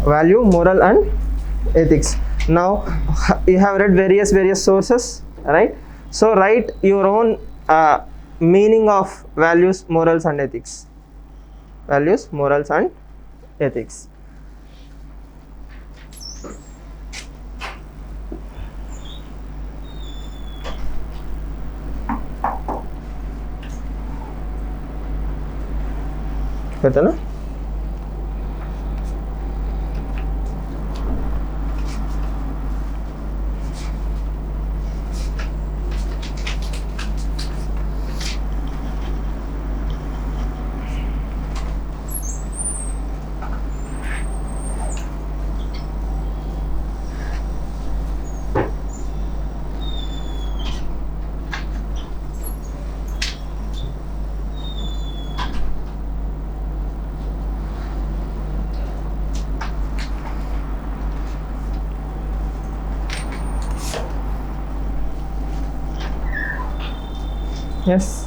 value, moral and ethics. Now you have read various sources, right? So write your own meaning of values, morals and ethics. Values, morals and ethics. Better, no? Yes.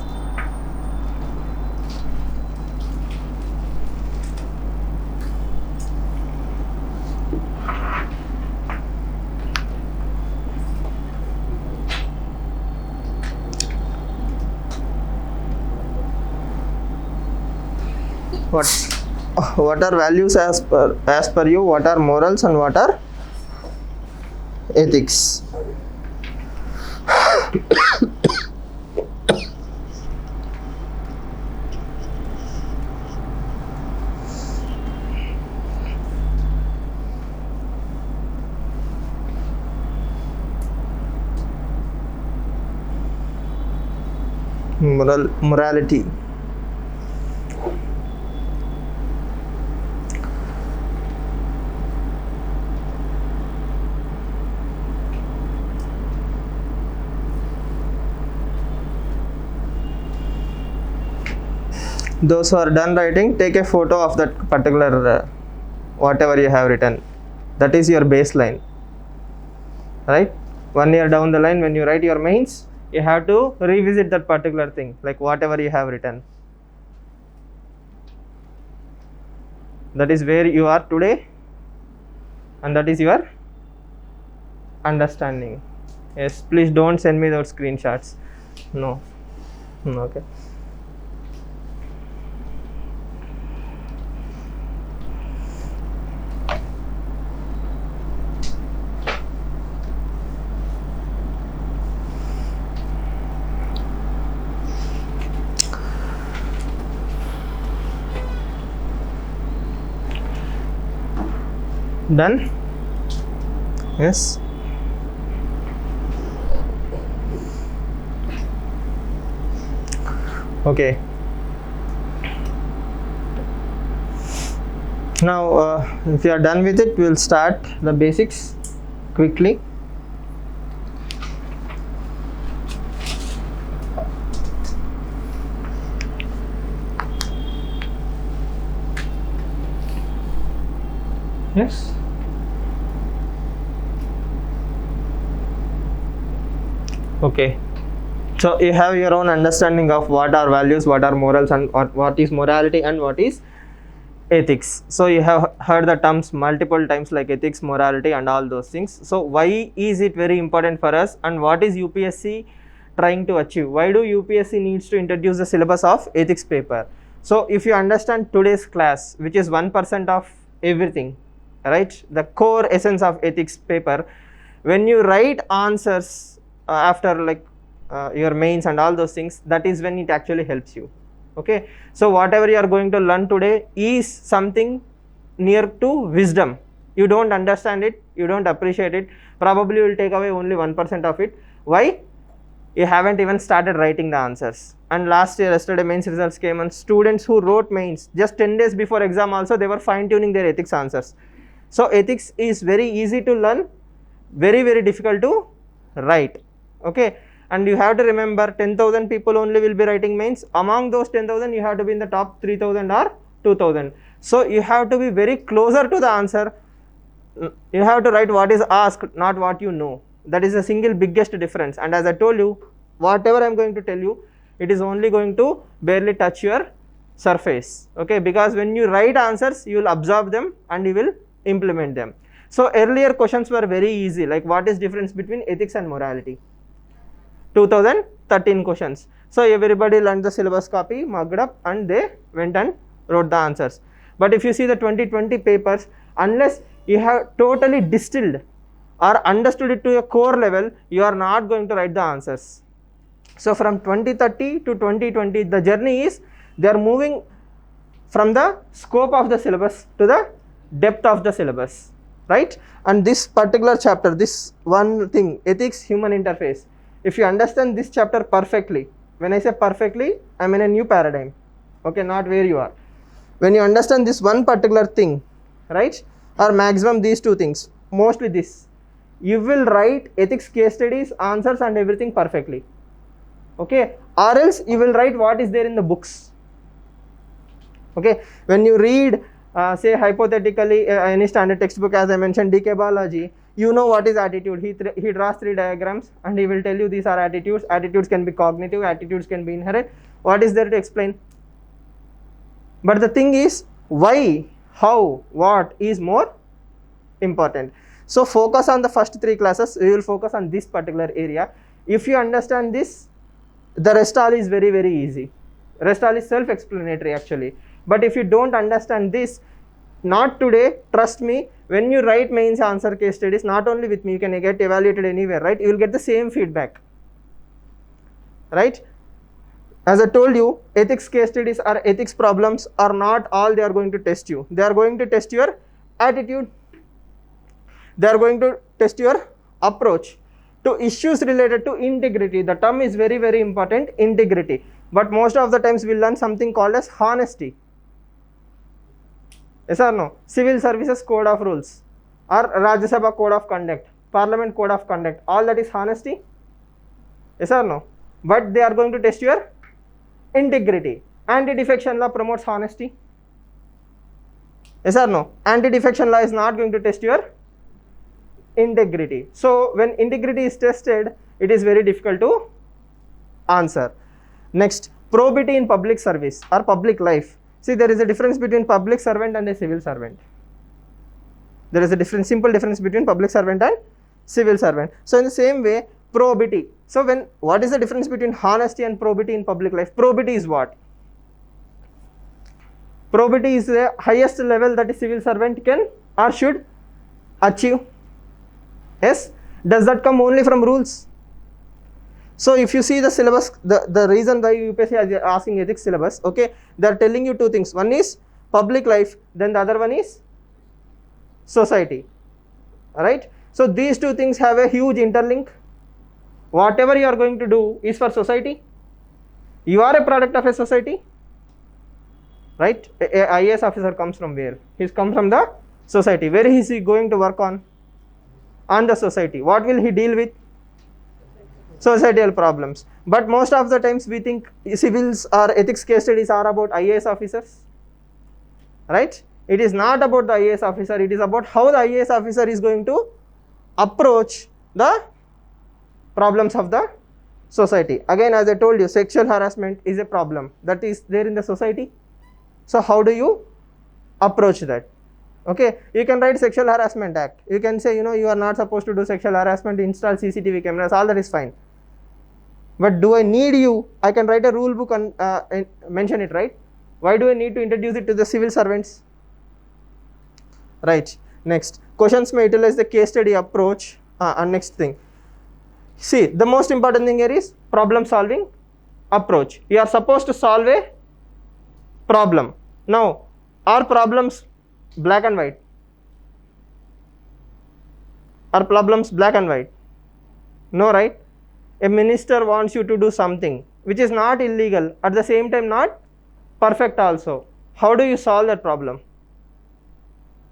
What are values as per you? What are morals and what are ethics? Morality. Those who are done writing, take a photo of that particular whatever you have written. That is your baseline, right? 1 year down the line, when you write your mains, you have to revisit that particular thing, like whatever you have written. That is where you are today, and that is your understanding. Yes, please don't send me those screenshots. No. Okay. Done? Yes. Okay. Now if you are done with it, we'll start the basics quickly. Yes. Okay, so you have your own understanding of what are values, what are morals, and what is morality and what is ethics. So you have heard the terms multiple times, like ethics, morality and all those things. So why is it very important for us, and what is UPSC trying to achieve? Why do UPSC needs to introduce the syllabus of ethics paper? So if you understand today's class, which is 1% of everything, right, the core essence of ethics paper, when you write answers after like your mains and all those things, that is when it actually helps you. Okay, so whatever you are going to learn today is something near to wisdom. You don't understand it, you don't appreciate it, probably you will take away only 1% of it. Why? You haven't even started writing the answers. And yesterday mains results came, and students who wrote mains just 10 days before exam also, they were fine tuning their ethics answers. So ethics is very easy to learn, very difficult to write. Okay, and you have to remember 10,000 people only will be writing mains. Among those 10,000, you have to be in the top 3,000 or 2,000. So you have to be very closer to the answer. You have to write what is asked, not what you know. That is the single biggest difference. And as I told you, whatever I am going to tell you, it is only going to barely touch your surface. Okay, because when you write answers, you will absorb them and you will implement them. So earlier questions were very easy, like what is difference between ethics and morality? 2013 questions. So everybody learned the syllabus copy, mugged up, and they went and wrote the answers. But if you see the 2020 papers, unless you have totally distilled or understood it to a core level, you are not going to write the answers. So from 2030 to 2020, the journey is they are moving from the scope of the syllabus to the depth of the syllabus, right? And this particular chapter, this one thing, ethics, human interface, if you understand this chapter perfectly, when I say perfectly, I am in a new paradigm, okay, not where you are. When you understand this one particular thing, right, or maximum these two things, mostly this, you will write ethics case studies, answers and everything perfectly, okay, or else you will write what is there in the books, okay. When you read say hypothetically any standard textbook, as I mentioned, DK Balaji, you know what is attitude. He draws 3 diagrams and he will tell you these are attitudes. Attitudes can be cognitive, attitudes can be inherent. What is there to explain? But the thing is, why, how, what is more important. So focus on the first 3 classes. We will focus on this particular area. If you understand this, the rest all is very, very easy. Rest all is self-explanatory actually. But if you don't understand this, not today, trust me, when you write mains answer case studies, not only with me, you can get evaluated anywhere, right? You will get the same feedback, right? As I told you, ethics case studies or ethics problems are not all they are going to test you. They are going to test your attitude. They are going to test your approach to issues related to integrity. The term is very, very important, integrity. But most of the times we learn something called as honesty. Yes or no? Civil Services Code of Rules or Rajya Sabha Code of Conduct, Parliament Code of Conduct, all that is honesty. Yes or no? But they are going to test your integrity. Anti-defection law promotes honesty. Yes or no? Anti-defection law is not going to test your integrity. So when integrity is tested, it is very difficult to answer. Next, probity in public service or public life. See, there is a difference between public servant and a civil servant. There is a difference, simple difference between public servant and civil servant. So in the same way, probity. So what is the difference between honesty and probity in public life? Probity is what? Probity is the highest level that a civil servant can or should achieve. Yes? Does that come only from rules? So if you see the syllabus, the reason why UPSC is asking ethics syllabus, okay, they are telling you 2 things. One is public life, then the other one is society. Alright? So these 2 things have a huge interlink. Whatever you are going to do is for society. You are a product of a society. Right? A IAS officer comes from where? He comes from the society. Where is he going to work on? On the society. What will he deal with? Societal problems. But most of the times we think civils or ethics case studies are about IAS officers, right? It is not about the IAS officer, it is about how the IAS officer is going to approach the problems of the society. Again, as I told you, sexual harassment is a problem that is there in the society. So how do you approach that? Okay, you can write Sexual Harassment Act. You can say, you are not supposed to do sexual harassment, install CCTV cameras, all that is fine. But do I need you? I can write a rule book and mention it, right? Why do I need to introduce it to the civil servants? Right. Next, questions may utilize the case study approach. And next thing, see, the most important thing here is problem solving approach. You are supposed to solve a problem. Now, are problems black and white? Are problems black and white? No, right? A minister wants you to do something which is not illegal, at the same time not perfect also. How do you solve that problem?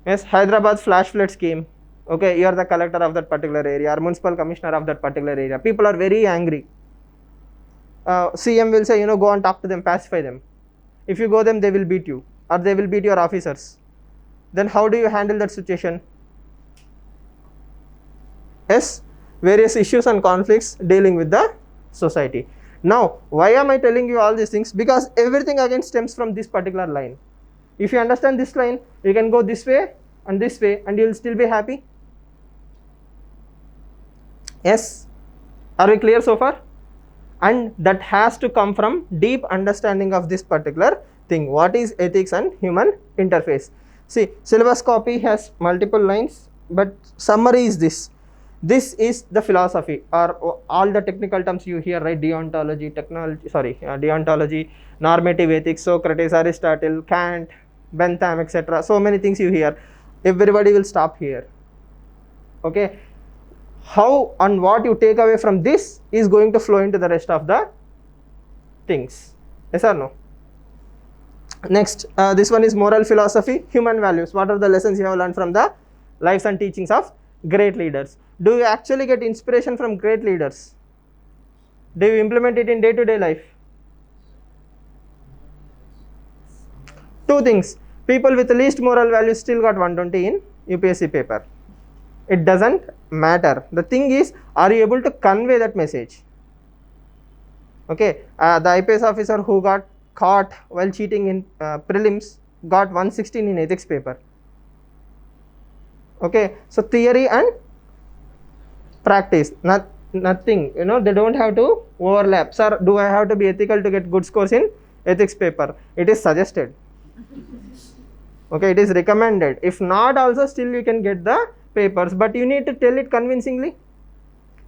Yes, Hyderabad flash flood scheme. Okay, you are the collector of that particular area or municipal commissioner of that particular area. People are very angry. CM will say, go and talk to them, pacify them. If you go them, they will beat you or they will beat your officers. Then how do you handle that situation? Yes, various issues and conflicts dealing with the society. Now, why am I telling you all these things? Because everything again stems from this particular line. If you understand this line, you can go this way and this way, and you will still be happy? Yes? Are we clear so far? And that has to come from deep understanding of this particular thing. What is ethics and human interface? See, syllabus copy has multiple lines, but summary is this. This is the philosophy, or all the technical terms you hear, right? Deontology, deontology, normative ethics, Socrates, Aristotle, Kant, Bentham, etc. So many things you hear. Everybody will stop here. Okay? How and what you take away from this is going to flow into the rest of the things. Yes or no? Next, this one is moral philosophy, human values. What are the lessons you have learned from the lives and teachings of great leaders? Do you actually get inspiration from great leaders? Do you implement it in day-to-day life? Two things. People with least moral values still got 120 in UPSC paper. It doesn't matter. The thing is, are you able to convey that message? Okay, the IPS officer who got caught while cheating in prelims got 116 in ethics paper. Okay, so theory and practice, nothing, they don't have to overlap. Sir, do I have to be ethical to get good scores in ethics paper? It is suggested. Okay, it is recommended. If not, also still you can get the papers, but you need to tell it convincingly.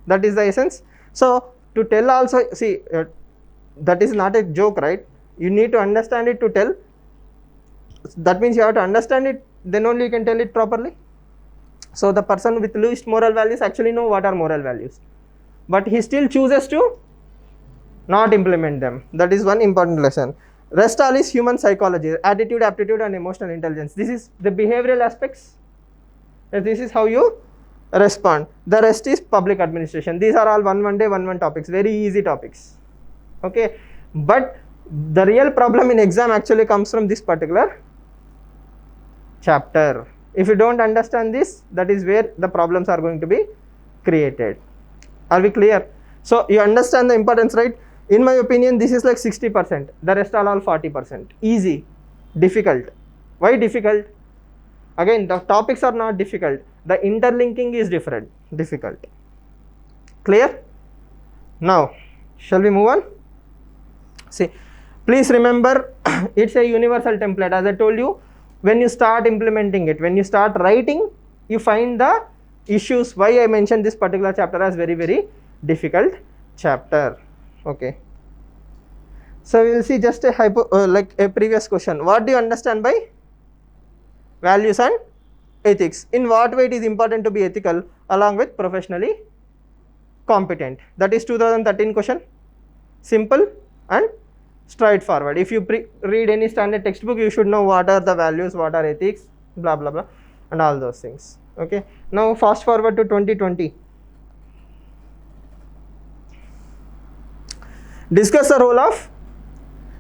That is the essence. So to tell also, see, that is not a joke, right? You need to understand it to tell. That means you have to understand it, then only you can tell it properly. So the person with least moral values actually know what are moral values, but he still chooses to not implement them. That is one important lesson. Rest all is human psychology, attitude, aptitude and emotional intelligence. This is the behavioral aspects. This is how you respond. The rest is public administration. These are all one day, one topics, very easy topics. Okay, but the real problem in exam actually comes from this particular chapter. If you don't understand this, that is where the problems are going to be created. Are we clear? So you understand the importance, right? In my opinion, this is like 60%. The rest are all 40%. Easy, difficult. Why difficult? Again, the topics are not difficult. The interlinking is difficult. Clear? Now, shall we move on? See, please remember, it's a universal template. As I told you, when you start implementing it, when you start writing, you find the issues. Why I mentioned this particular chapter as very, very difficult chapter. Okay. So we will see just a like a previous question. What do you understand by values and ethics? In what way it is important to be ethical along with professionally competent? That is 2013 question. Simple and straightforward. If you read any standard textbook, you should know what are the values, what are ethics, blah blah blah, and all those things. Okay. Now fast forward to 2020. Discuss the role of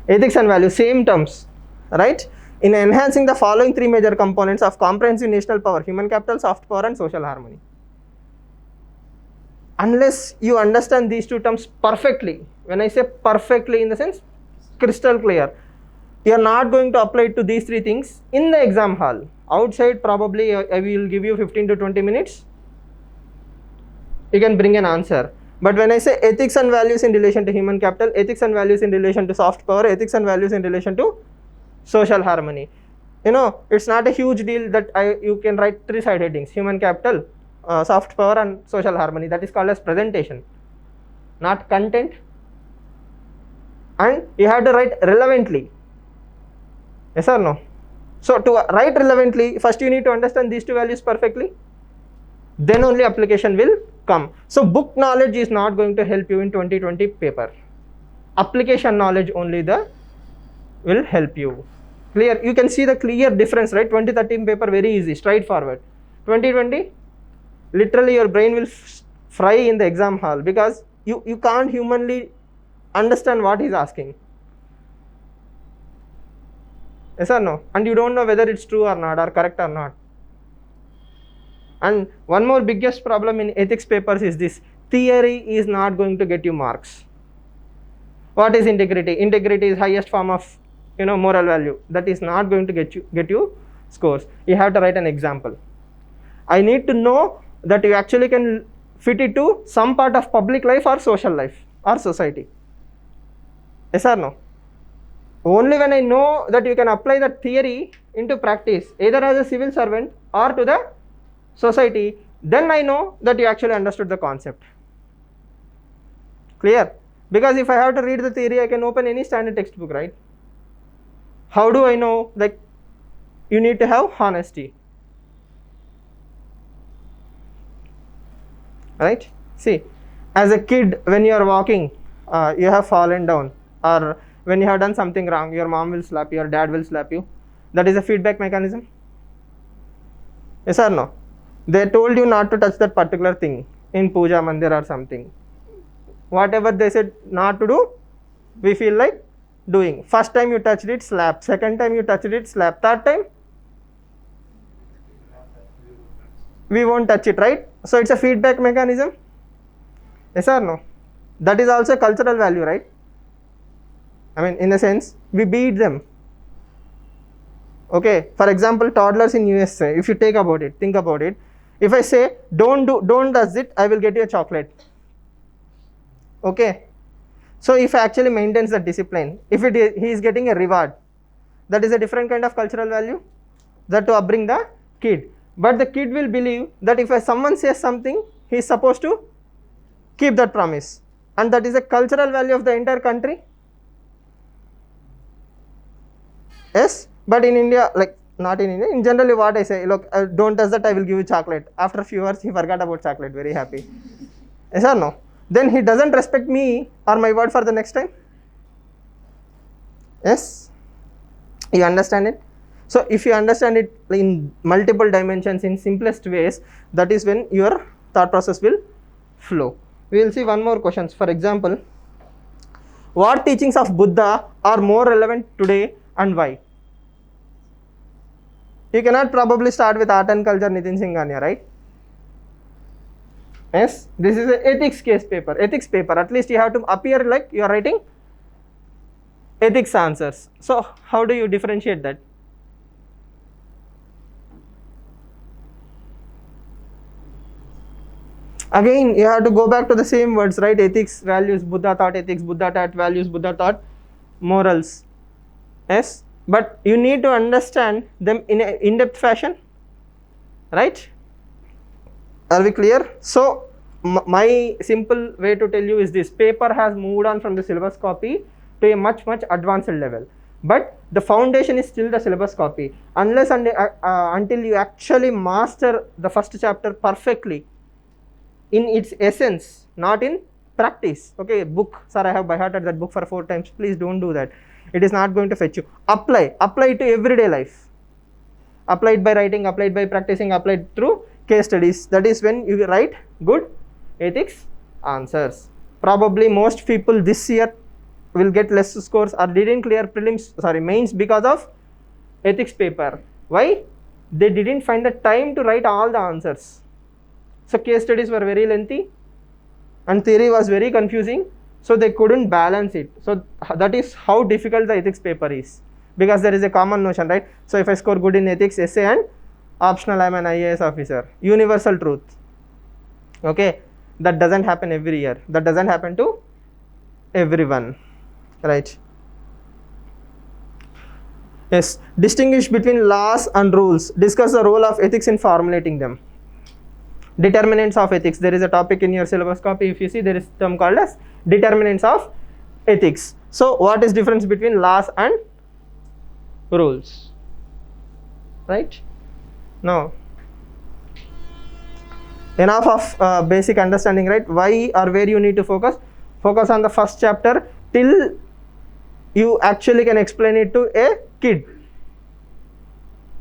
ethics and values, same terms, right? In enhancing the following three major components of comprehensive national power: human capital, soft power and social harmony. Unless you understand these two terms perfectly, when I say perfectly in the sense crystal clear, you are not going to apply it to these three things in the exam hall. Outside probably I will give you 15 to 20 minutes, you can bring an answer. But when I say ethics and values in relation to human capital, ethics and values in relation to soft power, ethics and values in relation to social harmony, it's not a huge deal that you can write 3 side headings: human capital, soft power and social harmony. That is called as presentation, not content. And you have to write relevantly. Yes or no? So to write relevantly, first you need to understand these two values perfectly, then only application will come. So book knowledge is not going to help you in 2020 paper. Application knowledge only will help you. Clear? You can see the clear difference, right? 2013 paper very easy, straightforward. 2020, literally your brain will fry in the exam hall because you can't humanly understand what he's asking. Yes or no? And you don't know whether it's true or not, or correct or not. And one more biggest problem in ethics papers is this: theory is not going to get you marks. What is integrity? Integrity is highest form of moral value. That is not going to get you scores. You have to write an example. I need to know that you actually can fit it to some part of public life or social life or society. Yes or no? Only when I know that you can apply that theory into practice, either as a civil servant or to the society, then I know that you actually understood the concept. Clear? Because if I have to read the theory, I can open any standard textbook, right? How do I know? Like, you need to have honesty. Right? See, as a kid, when you are walking, you have fallen down, or when you have done something wrong, your mom will slap you, your dad will slap you. That is a feedback mechanism. Yes or no? They told you not to touch that particular thing in puja mandir or something. Whatever they said not to do, we feel like doing. First time you touched it, slap. Second time you touched it, slap. Third time, we won't touch it, right? So it's a feedback mechanism. Yes or no? That is also a cultural value, right? I mean, in a sense, we beat them. Okay, for example, toddlers in USA, if you think about it. If I say, don't does it, I will get you a chocolate. Okay. So if he actually maintains the discipline, if he is getting a reward, that is a different kind of cultural value, that to upbring the kid. But the kid will believe that if someone says something, he is supposed to keep that promise, and that is a cultural value of the entire country. Yes, but in India, like not in India, in generally what I say, look, don't touch that, I will give you chocolate. After a few hours, he forgot about chocolate, very happy. Yes or no? Then he doesn't respect me or my word for the next time. Yes, you understand it? So if you understand it in multiple dimensions, in simplest ways, that is when your thought process will flow. We will see one more questions. For example, what teachings of Buddha are more relevant today and why? You cannot probably start with art and culture, Nitin Singhania, right? Yes, this is an ethics paper. At least you have to appear like you are writing ethics answers. So how do you differentiate that? Again, you have to go back to the same words, right? Ethics, values, Buddha thought ethics, Buddha thought values, Buddha thought morals. Yes, but you need to understand them in an in-depth fashion, right? Are we clear? So my simple way to tell you is this: paper has moved on from the syllabus copy to a much advanced level, but the foundation is still the syllabus copy. Unless and until you actually master the first chapter perfectly in its essence, not in practice. Okay, book, sir, I have by hearted that book for 4 times. Please don't do that. It is not going to fetch you. Apply it to everyday life. Apply it by writing, apply it by practicing, apply it through case studies. That is when you write good ethics answers. Probably most people this year will get less scores or didn't clear mains because of ethics paper. Why? They didn't find the time to write all the answers. So case studies were very lengthy and theory was very confusing, so they couldn't balance it. So that is how difficult the ethics paper is, because there is a common notion, right? So if I score good in ethics essay and optional, I am an IAS officer. Universal truth. Okay, that doesn't happen every year. That doesn't happen to everyone, right? Yes, distinguish between laws and rules. Discuss the role of ethics in formulating them. Determinants of ethics. There is a topic in your syllabus copy. If you see, there is a term called as determinants of ethics. So what is difference between laws and rules? Right? Now, enough of basic understanding, right? Why or where you need to focus? Focus on the first chapter till you actually can explain it to a kid.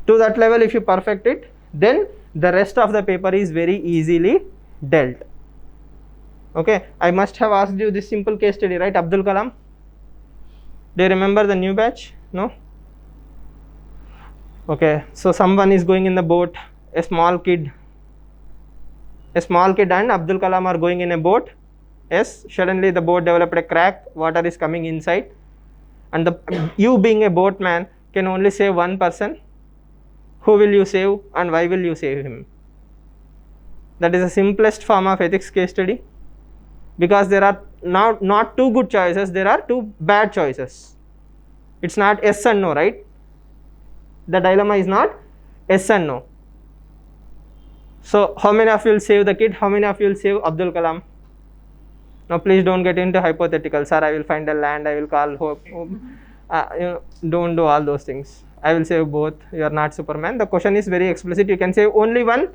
To that level, if you perfect it, then the rest of the paper is very easily dealt. Okay, I must have asked you this simple case study, right? Abdul Kalam. Do you remember the new batch? No? Okay, so someone is going in the boat, a small kid and Abdul Kalam are going in a boat. Yes, suddenly the boat developed a crack, water is coming inside, and you being a boatman can only save one person who will you save and why will you save him? That is the simplest form of ethics case study, because there are now not two good choices, there are two bad choices. It's not yes and no, right? The dilemma is not yes and no. So how many of you will save the kid? How many of you will save Abdul Kalam? Now please don't get into hypothetical. Sir, I will find a land, I will call hope. Don't do all those things. I will save both. You are not Superman. The question is very explicit. You can save only one.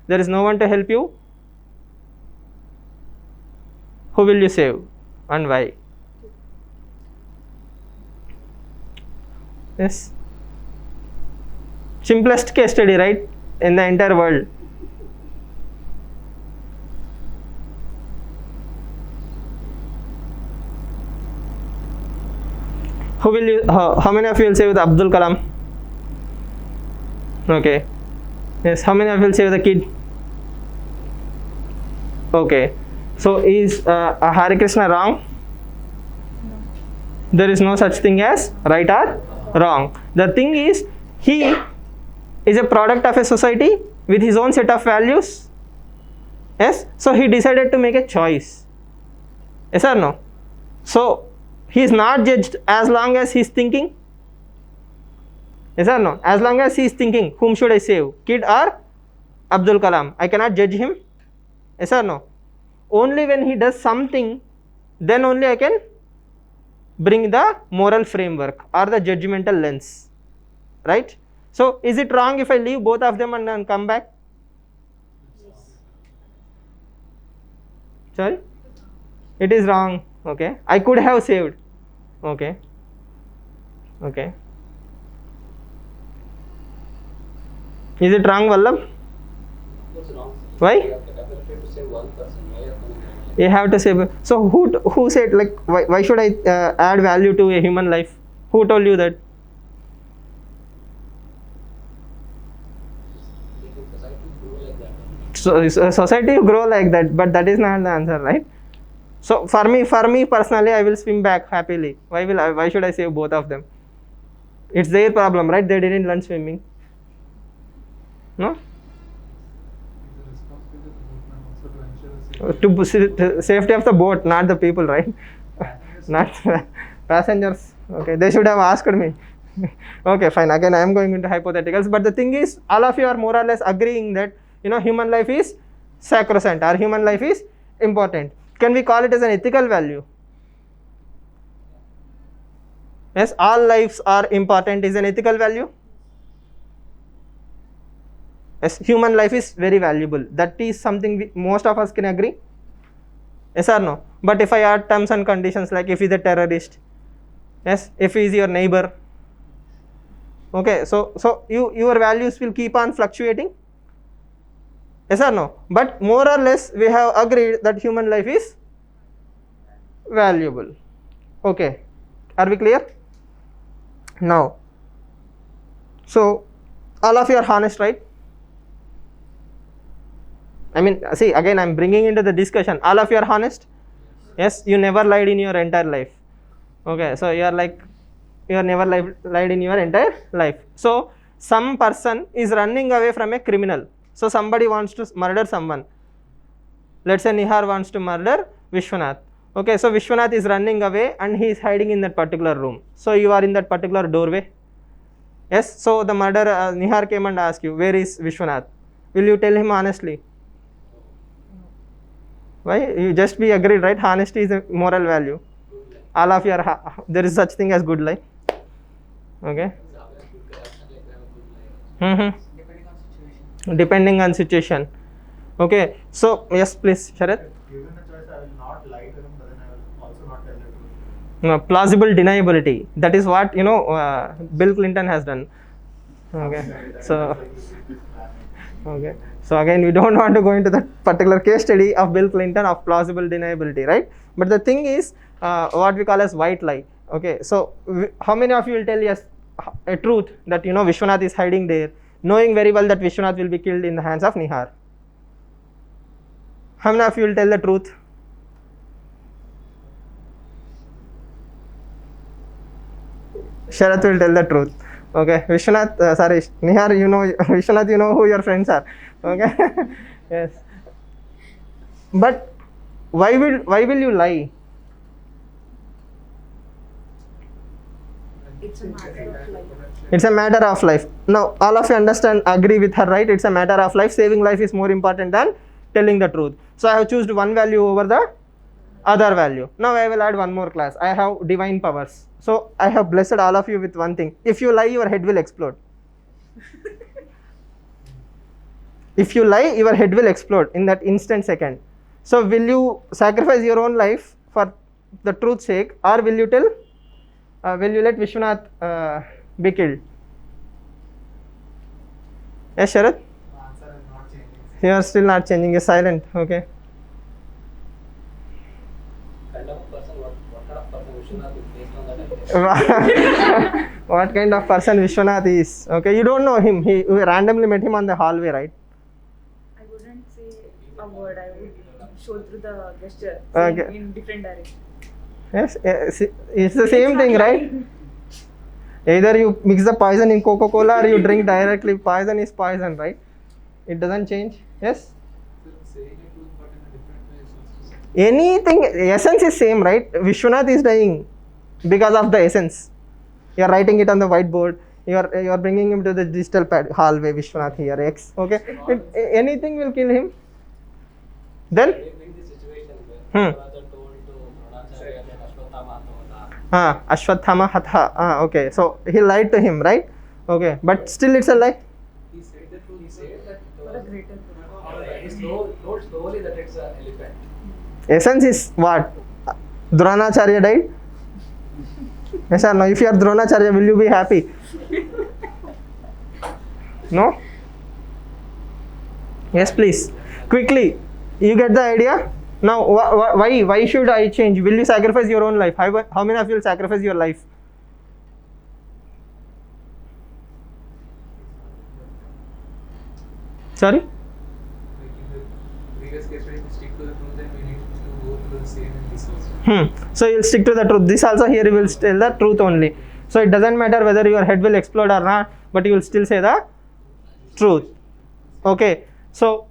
There is no one to help you. Who will you save and why? Yes. Simplest case study, right? In the entire world. Who will you? How many of you will save the Abdul Kalam? Okay. Yes. How many of you will save the kid? Okay. So is Hare Krishna wrong? No. There is no such thing as right or wrong. The thing is, he is a product of a society with his own set of values. Yes. So he decided to make a choice. Yes or no? So he is not judged as long as he is thinking. Yes or no? As long as he is thinking, whom should I save, kid or Abdul Kalam? I cannot judge him. Yes or no? Only when he does something, then only I can bring the moral framework or the judgmental lens, right? So is it wrong if I leave both of them and then come back? Yes. Sorry? It is wrong. Okay. I could have saved. Okay. Okay. Is it wrong, Vallabh? It's wrong. Why? You have the capacity to save one person. Why are you You have to save. So who said, like, why should I add value to a human life? Who told you that? So society grow like that, but that is not the answer, right? So for me personally, I will swim back happily. Why should I save both of them? It's their problem, right? They didn't learn swimming. No? To safety of the boat, not the people, right? Not passengers. Okay, they should have asked me. Okay, fine. Again, I am going into hypotheticals. But the thing is, all of you are more or less agreeing that, human life is sacrosanct, or human life is important. Can we call it as an ethical value? Yes, all lives are important is an ethical value. Yes, human life is very valuable. That is something most of us can agree. Yes or no? But if I add terms and conditions, like if he is a terrorist, yes, if he is your neighbor, okay, so your values will keep on fluctuating. Yes or no? But more or less we have agreed that human life is valuable. Okay, are we clear? Now, so all of you are honest, right? I mean, see, again I am bringing into the discussion, all of you are honest? Yes, you never lied in your entire life. Okay, so you are never lied in your entire life. So some person is running away from a criminal. So somebody wants to murder someone. Let's say Nihar wants to murder Vishwanath. Okay, so Vishwanath is running away and he is hiding in that particular room. So you are in that particular doorway. Yes, so the murderer Nihar came and asked you, where is Vishwanath? Will you tell him honestly? Why? You just be agreed, right? Honesty is a moral value. All of you are, there is such thing as good lie. Okay. Depending on situation. Okay. So yes, please, Sharath. Given a choice, I will not lie to him, but then I will also not tell the truth. No, plausible deniability. That is what Bill Clinton has done. Okay. So. Okay. So again, we don't want to go into that particular case study of Bill Clinton of plausible deniability, right? But the thing is, what we call as white lie. Okay. So how many of you will tell us a truth that Vishwanath is hiding there, knowing very well that Vishwanath will be killed in the hands of Nihar? How many of you will tell the truth? Sharath will tell the truth. Okay, Vishwanath, sorry, Nihar, you know, Vishwanath, you know who your friends are. Okay, yes. But why will you lie? It's a matter of life. It's a matter of life. Now, all of you understand, agree with her, right? It's a matter of life. Saving life is more important than telling the truth. So I have chosen one value over the other value. Now I will add one more class. I have divine powers. So I have blessed all of you with one thing. If you lie, your head will explode. If you lie, your head will explode in that instant second. So will you sacrifice your own life for the truth's sake, or will you tell? Will you let Vishwanath be killed? Yes, Sharad? The answer is not changing. You are still not changing. You're silent. Okay. Kind of person, what kind of person Vishwanath is based on that? What kind of person Vishwanath is? Okay, you don't know him. You randomly met him on the hallway, right? I wouldn't say a word. I would show through the gesture Okay. saying in different direction. Yes, it's the same thing, right? Either you mix the poison in Coca-Cola or you drink directly. Poison is poison, right? It doesn't change. Yes. Saying a truth but in a different way is also same. Anything, essence is same, right? Vishwanath is dying because of the essence. You are writing it on the whiteboard. You are bringing him to the digital pad hallway. Vishwanath here, X. Okay. Anything will kill him. Then. In this situation where Hmm. Rather told to Dronacharya that Ashwatthama Athavata. Ashwatthama Hatha. Okay. So he lied to him, right? Okay. But still it's a lie. He said the truth. He said that For a greater good. he told slowly that it's an elephant. Essence is what? Dronacharya died? Yes or no? If you are Dronacharya, will you be happy? No? Yes, please. Quickly. You get the idea? Now, why should I change? Will you sacrifice your own life? How many of you will sacrifice your life? Sorry? Like in the previous case, when we stick to the truth, then we need to go through the same in this also. So you'll stick to the truth. This also here you will tell the truth only. So it doesn't matter whether your head will explode or not, but you will still say the truth. Okay. So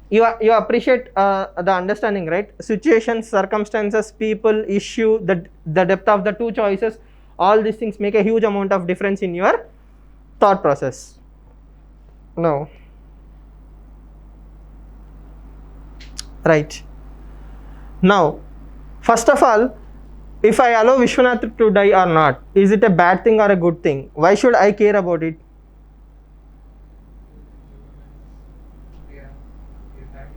you appreciate the understanding, right? Situations, circumstances, people, issue, the depth of the two choices, all these things make a huge amount of difference in your thought process. No. Right. Now, first of all, if I allow Vishwanath to die or not, is it a bad thing or a good thing? Why should I care about it? Yeah. If I'm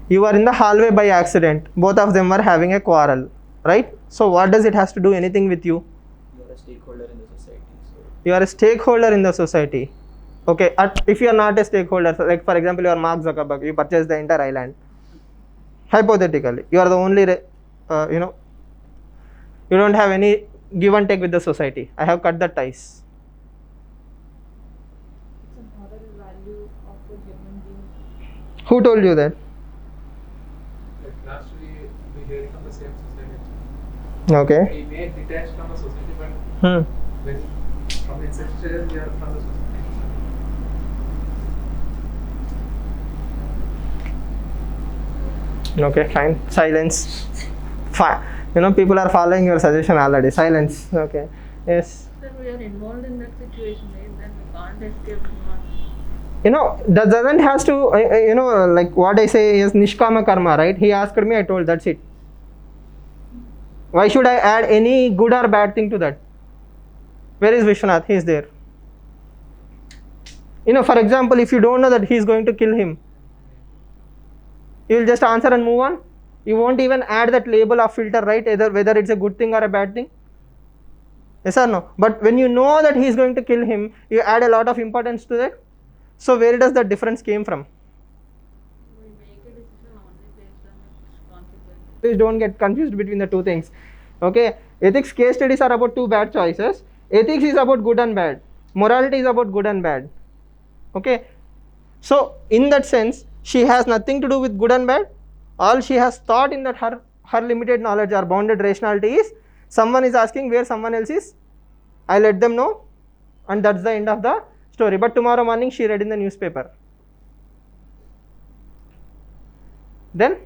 You are in the hallway by accident. Both of them were having a quarrel, right? So what does it has to do anything with you? You are a stakeholder in the society. So You are a stakeholder in the society. Okay, if you are not a stakeholder, so like for example, you are Mark Zuckerberg, you purchase the entire island. Hypothetically, you are the only, you don't have any give and take with the society. I have cut the ties. It's a moral value of a human being. Who told you that? like last we heard from the same society. Okay. We may detach from the society, but Hmm. when from the inception we are from the society. Okay, fine. Silence. Fine. People are following your suggestion already. Silence. Okay. Yes. Sir, we are involved in that situation, right? Then we can't escape from it. That doesn't has to, like what I say is Nishkama Karma, right? He asked me, I told, that's it. Why should I add any good or bad thing to that? Where is Vishwanath? He is there. For example, if you don't know that he is going to kill him, you will just answer and move on. You won't even add that label of filter, right? Either whether it's a good thing or a bad thing. Yes or no? But when you know that he is going to kill him, you add a lot of importance to that. So where does that difference came from? We make a decision only based on its consequences. Please don't get confused between the two things. Okay, ethics case studies are about two bad choices. Ethics is about good and bad. Morality is about good and bad. Okay, so in that sense, she has nothing to do with good and bad. All she has thought in that her limited knowledge or bounded rationality is someone is asking where someone else is I let them know, and that's the end of the story. But tomorrow morning she read in the newspaper. Then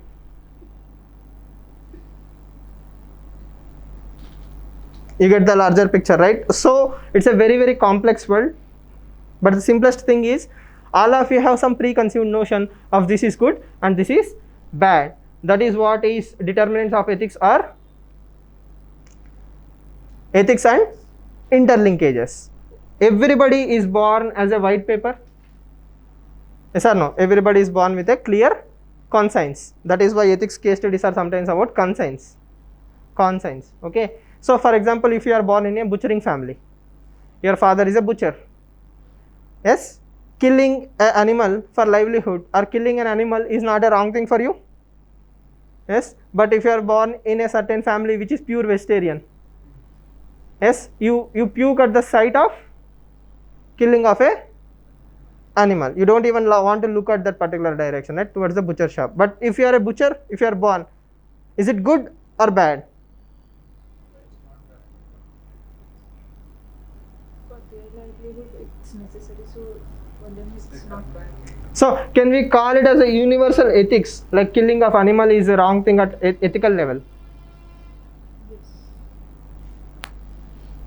you get the larger picture, right? So it's a very, very complex world. But the simplest thing is, all of you have some preconceived notion of this is good and this is bad. That is what is determinants of ethics are. Ethics and interlinkages. Everybody is born as a white paper. Yes or no? Everybody is born with a clear conscience. That is why ethics case studies are sometimes about conscience. Conscience. Okay. So for example, if you are born in a butchering family, your father is a butcher. Yes, killing an animal for livelihood or killing an animal is not a wrong thing for you. Yes, but if you are born in a certain family which is pure vegetarian, yes, you puke at the sight of killing of a animal. You don't even want to look at that particular direction, right, towards the butcher shop. But if you are a butcher, if you are born, is it good or bad? For their livelihood, it's necessary. So for them, it's not bad. So can we call it as a universal ethics, like killing of animal is a wrong thing at ethical level? Yes.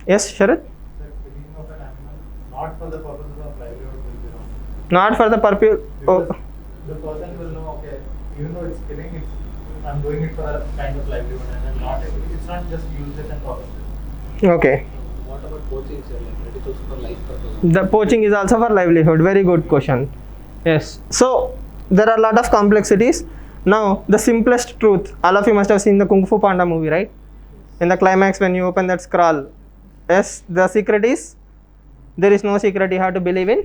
Yes, Sharad? The killing of an animal not for the purposes of livelihood will be wrong. Not for the purpose. Because Oh, the person will know, okay, even though it's killing, I'm doing it for a kind of livelihood, and then not it's not just useless and purposeless. okay. What about poaching, sir? Like, it is also for life purpose. The poaching is also for livelihood. Very good question. Yes. So there are a lot of complexities. Now the simplest truth. All of you must have seen the Kung Fu Panda movie, right? In the climax, when you open that scroll, yes, the secret is, there is no secret. You have to believe in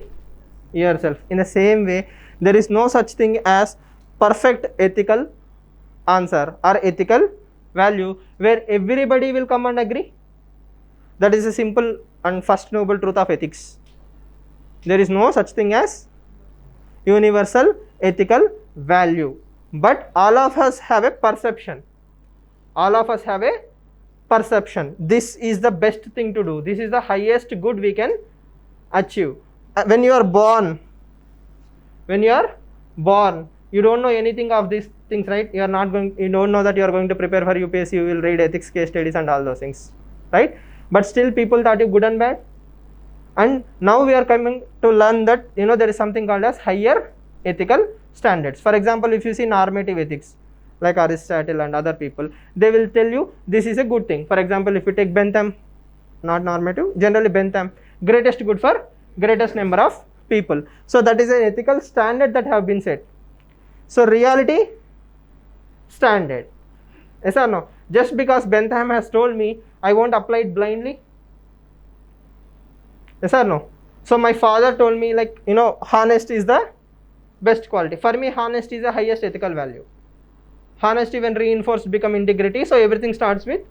yourself. In the same way, there is no such thing as perfect ethical answer or ethical value where everybody will come and agree. That is a simple and first noble truth of ethics. There is no such thing as universal ethical value, but all of us have a perception. All of us have a perception. This is the best thing to do. This is the highest good we can achieve. When you are born, you don't know anything of these things, right? You don't know that you are going to prepare for UPSC, you will read ethics case studies and all those things, right? But still people thought you good and bad. And now we are coming to learn that, there is something called as higher ethical standards. For example, if you see normative ethics, like Aristotle and other people, they will tell you this is a good thing. For example, if you take Bentham, not normative, generally Bentham, greatest good for greatest number of people. So that is an ethical standard that have been set. So reality standard. Yes or no? Just because Bentham has told me, I won't apply it blindly. Yes or no? So my father told me, like, honest is the best quality. For me, honesty is the highest ethical value. Honesty, when reinforced, become integrity. So everything starts with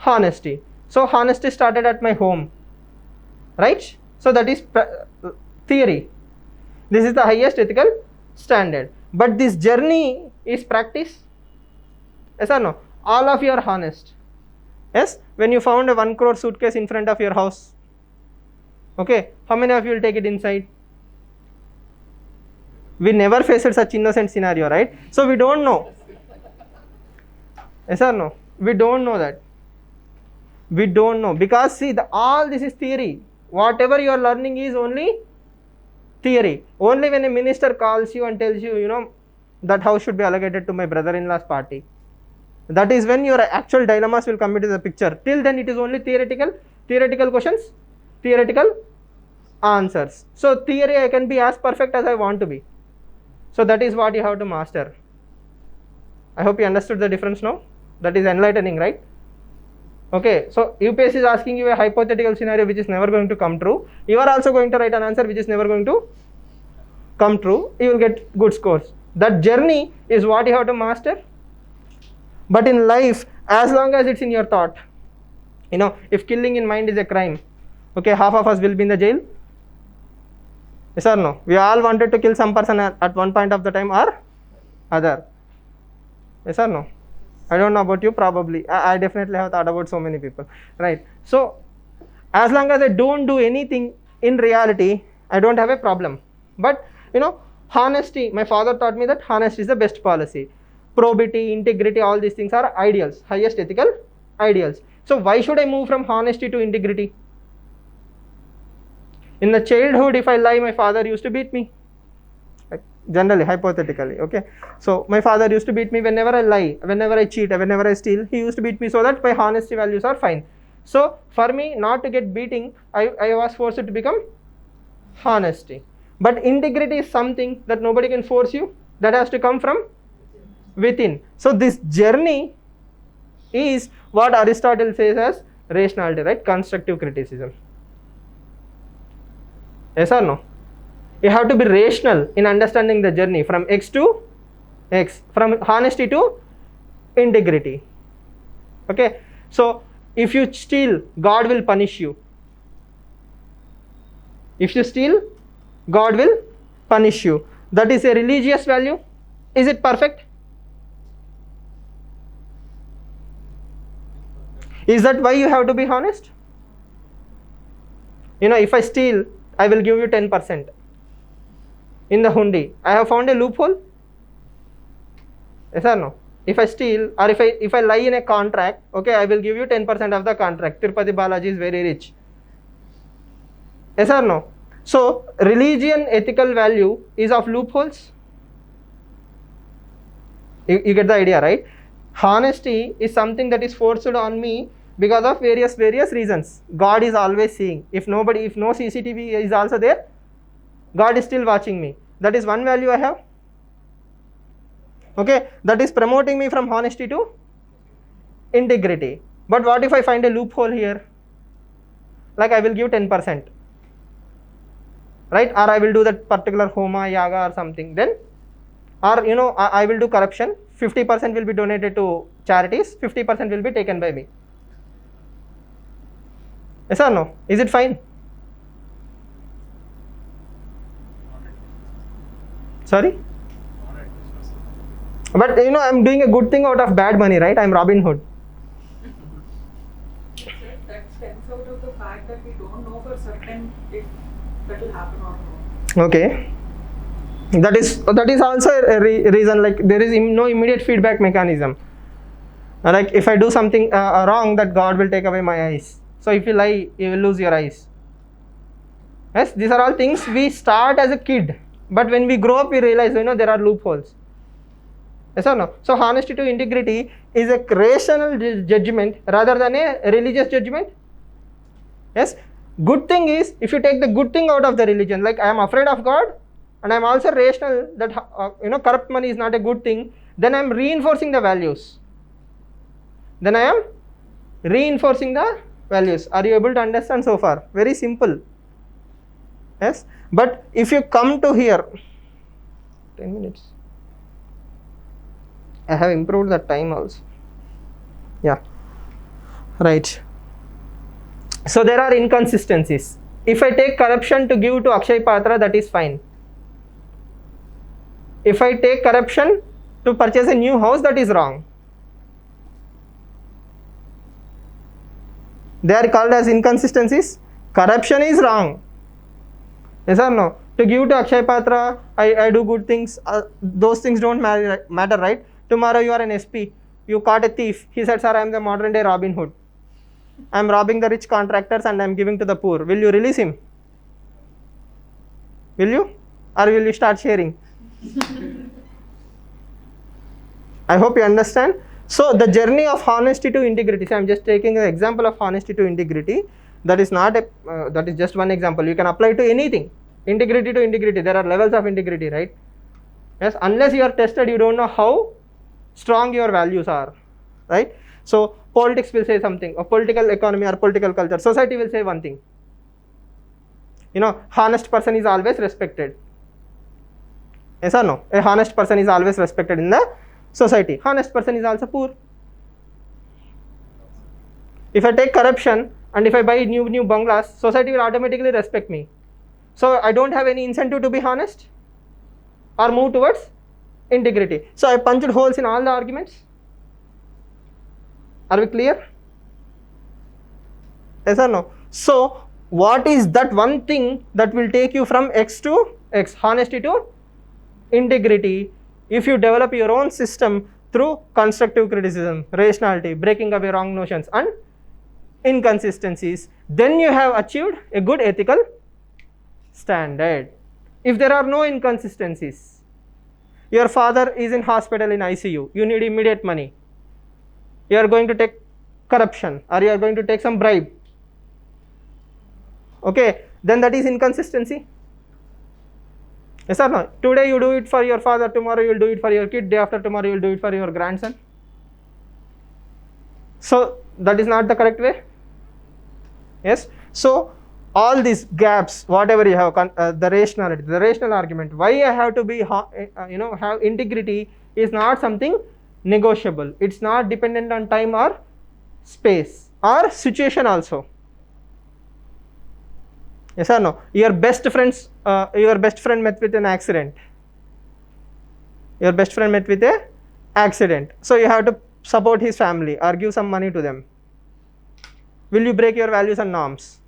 honesty. So honesty started at my home, right? So that is theory. This is the highest ethical standard. But this journey is practice. Yes or no? All of you are honest. Yes? When you found a 1 crore suitcase in front of your house, okay, how many of you will take it inside? We never faced such innocent scenario, right? So we don't know. Yes or no? We don't know that. We don't know, because see, all this is theory. Whatever you are learning is only theory. Only when a minister calls you and tells you, that house should be allocated to my brother-in-law's party, that is when your actual dilemmas will come into the picture. Till then it is only theoretical questions, theoretical answers. So theory, I can be as perfect as I want to be. So that is what you have to master. I hope you understood the difference now. That is enlightening, right? Okay, so UPSC is asking you a hypothetical scenario which is never going to come true. You are also going to write an answer which is never going to come true. You will get good scores. That journey is what you have to master. But in life, as long as it's in your thought, if killing in mind is a crime, okay, half of us will be in the jail. Yes or no? We all wanted to kill some person at one point of the time or other. Yes or no? I don't know about you, probably. I definitely have thought about so many people, right? So As long as I don't do anything in reality, I don't have a problem. But honesty, my father taught me that honesty is the best policy. Probity, integrity, all these things are ideals, highest ethical ideals. So why should I move from honesty to integrity? In the childhood, if I lie, my father used to beat me. Generally, hypothetically, okay. So my father used to beat me whenever I lie, whenever I cheat, whenever I steal. He used to beat me so that my honesty values are fine. So for me, not to get beating, I was forced to become honesty. But integrity is something that nobody can force you. That has to come from within. So this journey is what Aristotle says as rationality, right? Constructive criticism. Yes or no? You have to be rational in understanding the journey from X to X, from honesty to integrity. Okay, so if you steal, God will punish you. If you steal, God will punish you. That is a religious value. Is it perfect? Is that why you have to be honest? If I steal, I will give you 10%. In the hundi, I have found a loophole. Yes or no? If I steal or if I lie in a contract, okay, I will give you 10% of the contract. Tirupati Balaji is very rich. Yes or no? So religion, ethical value is of loopholes. You get the idea, right? Honesty is something that is forced on me because of various reasons. God is always seeing. If no CCTV is also there, God is still watching me. That is one value I have. Okay, that is promoting me from honesty to integrity. But what if I find a loophole here? Like I will give 10%, right? Or I will do that particular homa, yaga or something. Then, or I will do corruption. 50% will be donated to charities. 50% will be taken by me. Yes or no? Is it fine? Sorry? But I'm doing a good thing out of bad money, right? I'm Robin Hood. That stems out of the fact that we don't know for certain if that will happen or not. Okay. That is also a reason, like there is no immediate feedback mechanism. Like if I do something wrong, that God will take away my eyes. So if you lie, you will lose your eyes. Yes, these are all things we start as a kid. But when we grow up, we realize, there are loopholes. Yes or no? So honesty to integrity is a rational judgment rather than a religious judgment. Yes. Good thing is, if you take the good thing out of the religion, like I am afraid of God and I am also rational that corrupt money is not a good thing, then I am reinforcing the values. Then I am reinforcing the values. Are you able to understand so far? Very simple. Yes. But if you come to here, 10 minutes. I have improved the time also. Yeah. Right. So there are inconsistencies. If I take corruption to give to Akshay Patra, that is fine. If I take corruption to purchase a new house, that is wrong. They are called as inconsistencies. Corruption is wrong. Yes or no? To give to Akshay Patra, I do good things. Those things don't matter, right? Tomorrow you are an SP. You caught a thief. He said, sir, I am the modern day Robin Hood. I am robbing the rich contractors and I am giving to the poor. Will you release him? Will you? Or will you start sharing? I hope you understand. So the journey of honesty to integrity. So I am just taking an example of honesty to integrity. That is not a. That is just one example. You can apply to anything. Integrity to integrity. There are levels of integrity, right? Yes. Unless you are tested, you don't know how strong your values are, right? So politics will say something, or political economy or political culture. Society will say one thing. Honest person is always respected. Yes or no? A honest person is always respected in the society. Honest person is also poor. If I take corruption and if I buy new bungalows, society will automatically respect me. So I don't have any incentive to be honest or move towards integrity. So I punched holes in all the arguments. Are we clear? Yes or no? So what is that one thing that will take you from X to X? Honesty to integrity. If you develop your own system through constructive criticism, rationality, breaking away wrong notions and inconsistencies, then you have achieved a good ethical standard. If there are no inconsistencies, your father is in hospital in ICU, you need immediate money, you are going to take corruption or you are going to take some bribe, okay, then that is inconsistency. Yes or no? Today you do it for your father, tomorrow you will do it for your kid, day after tomorrow you will do it for your grandson. So that is not the correct way. Yes. So all these gaps, whatever you have, the rationality, the rational argument, why I have to be, have integrity is not something negotiable. It's not dependent on time or space or situation also. Yes or no? Your best friend met with an accident. Your best friend met with a accident. So you have to support his family or give some money to them. Will you break your values and norms?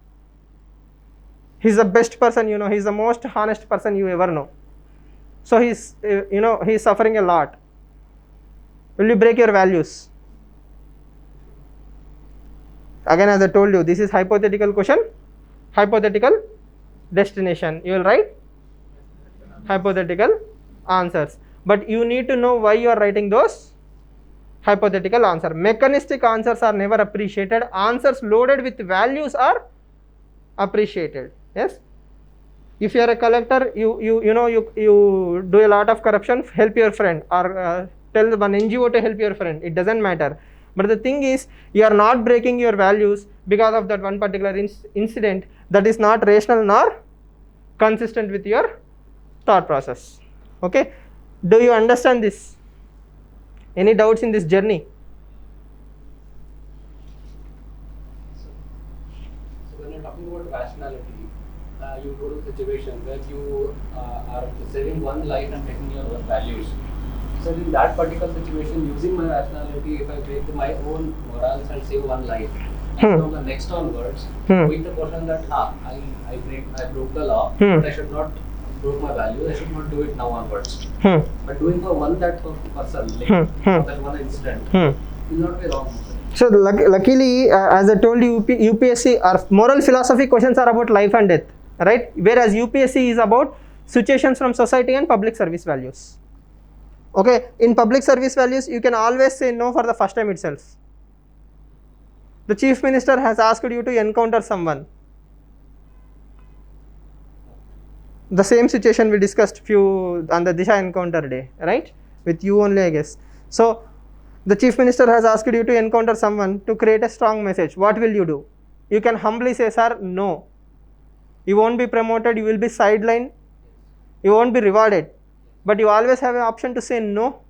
He's the best person you know. He's the most honest person you ever know. So he's suffering a lot. Will you break your values? Again, as I told you, this is hypothetical question, hypothetical destination. You will write hypothetical answers. But you need to know why you are writing those hypothetical answers. Mechanistic answers are never appreciated. Answers loaded with values are appreciated. Yes. If you are a collector, you do a lot of corruption, help your friend or tell one NGO to help your friend. It doesn't matter. But the thing is, you are not breaking your values because of that one particular incident that is not rational nor consistent with your thought process. Okay. Do you understand this? Any doubts in this journey? So when you're talking about rationality, you go to a situation where you are saving one life and taking your own values. So in that particular situation, using my rationality, if I break my own morals and save one life, and from the next onwards, with the question that I broke the law, but I should not broke my values, I should not do it now onwards. But doing for one that person, like for that one incident, will not be wrong. So luckily, as I told you, UPSC or moral philosophy questions are about life and death, right? Whereas UPSC is about situations from society and public service values. Okay, in public service values, you can always say no for the first time itself. The Chief Minister has asked you to encounter someone. The same situation we discussed on the Disha encounter day, right? With you only, I guess. So the Chief Minister has asked you to encounter someone to create a strong message. What will you do? You can humbly say, sir, no. You won't be promoted, you will be sidelined, you won't be rewarded. But you always have an option to say no.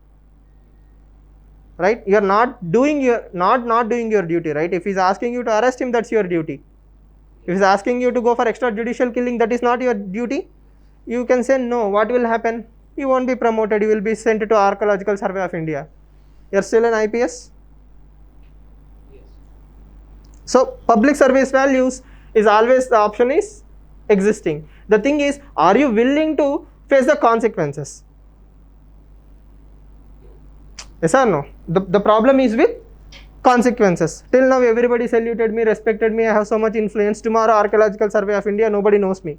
Right? You are not doing your duty, right? If he's asking you to arrest him, that's your duty. If he's asking you to go for extrajudicial killing, that is not your duty. You can say no. What will happen? You won't be promoted, you will be sent to Archaeological Survey of India. You are still an IPS. Yes. So public service values is always the option is existing. The thing is, are you willing to face the consequences? Yes or no? The problem is with consequences. Till now everybody saluted me, respected me, I have so much influence. Tomorrow Archaeological Survey of India, nobody knows me.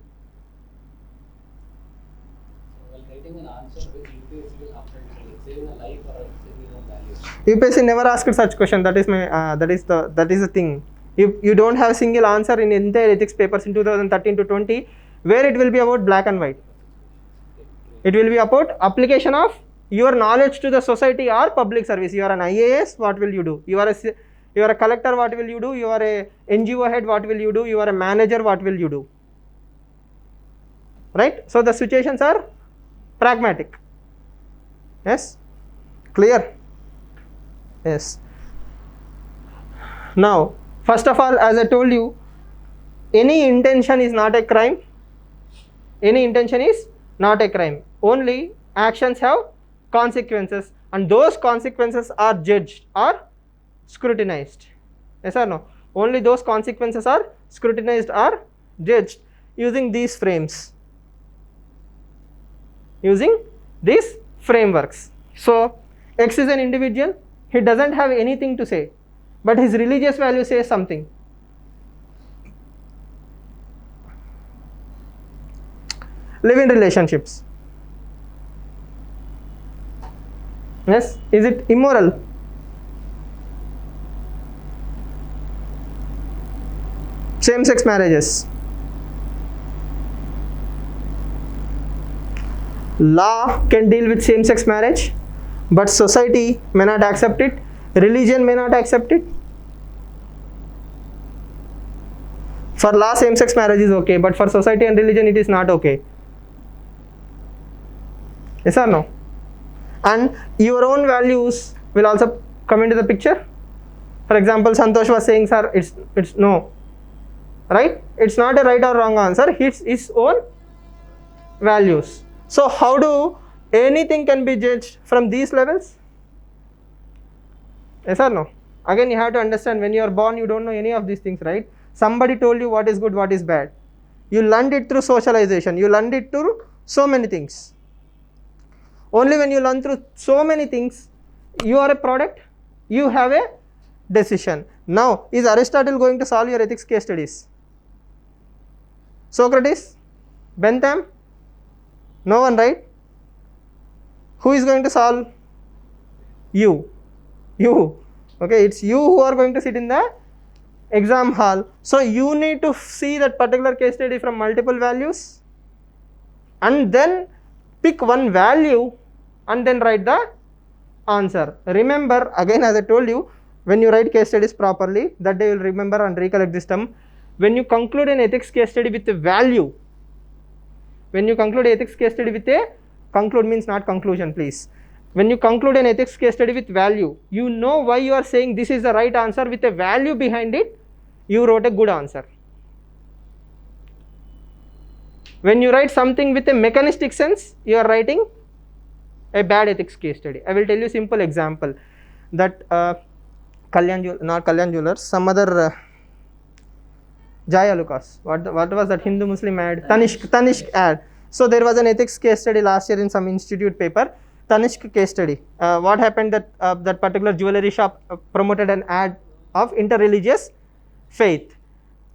While writing an answer, which UPSC will after saving a life or saving your values? UPSC never asked such question. That is the thing. You don't have a single answer in entire ethics papers in 2013 to 20 where it will be about black and white. It will be about application of your knowledge to the society or public service. You are an IAS, what will you do? You are a collector, what will you do? You are a NGO head, what will you do? You are a manager, what will you do? Right? So the situations are pragmatic. Yes? Clear? Yes. Now, first of all, as I told you, any intention is not a crime. Any intention is not a crime. Only actions have consequences, and those consequences are judged or scrutinized. Yes or no? Only those consequences are scrutinized or judged using these frames, using these frameworks. So X is an individual, he doesn't have anything to say, but his religious value says something. Live-in relationships. Yes, is it immoral? Same-sex marriages. Law can deal with same-sex marriage, but society may not accept it, religion may not accept it. For law, same-sex marriage is okay, but for society and religion it is not okay. Yes or no? And your own values will also come into the picture. For example, Santosh was saying, sir, it's no, right? It's not a right or wrong answer, it's his own values. So how do anything can be judged from these levels? Yes or no? Again, you have to understand, when you are born, you don't know any of these things, right? Somebody told you what is good, what is bad. You learned it through socialization, you learned it through so many things. Only when you learn through so many things, you are a product, you have a decision. Now, is Aristotle going to solve your ethics case studies? Socrates? Bentham? No one, right? Who is going to solve? You. Okay, it's you who are going to sit in the exam hall. So you need to see that particular case study from multiple values and then pick one value and then write the answer. Remember, again, as I told you, when you write case studies properly, that day you will remember and recollect this term. When you conclude an ethics case study with a value, when you conclude ethics case study with a, conclude means not conclusion, please. When you conclude an ethics case study with value, you know why you are saying this is the right answer with a value behind it, you wrote a good answer. When you write something with a mechanistic sense, you are writing a bad ethics case study. I will tell you a simple example that not Kalyan Jewellers, some other Jaya Lucas. What was that Hindu Muslim ad? Tanishq ad. So there was an ethics case study last year in some institute paper. Tanishq case study. What happened that that particular jewelry shop promoted an ad of interreligious faith,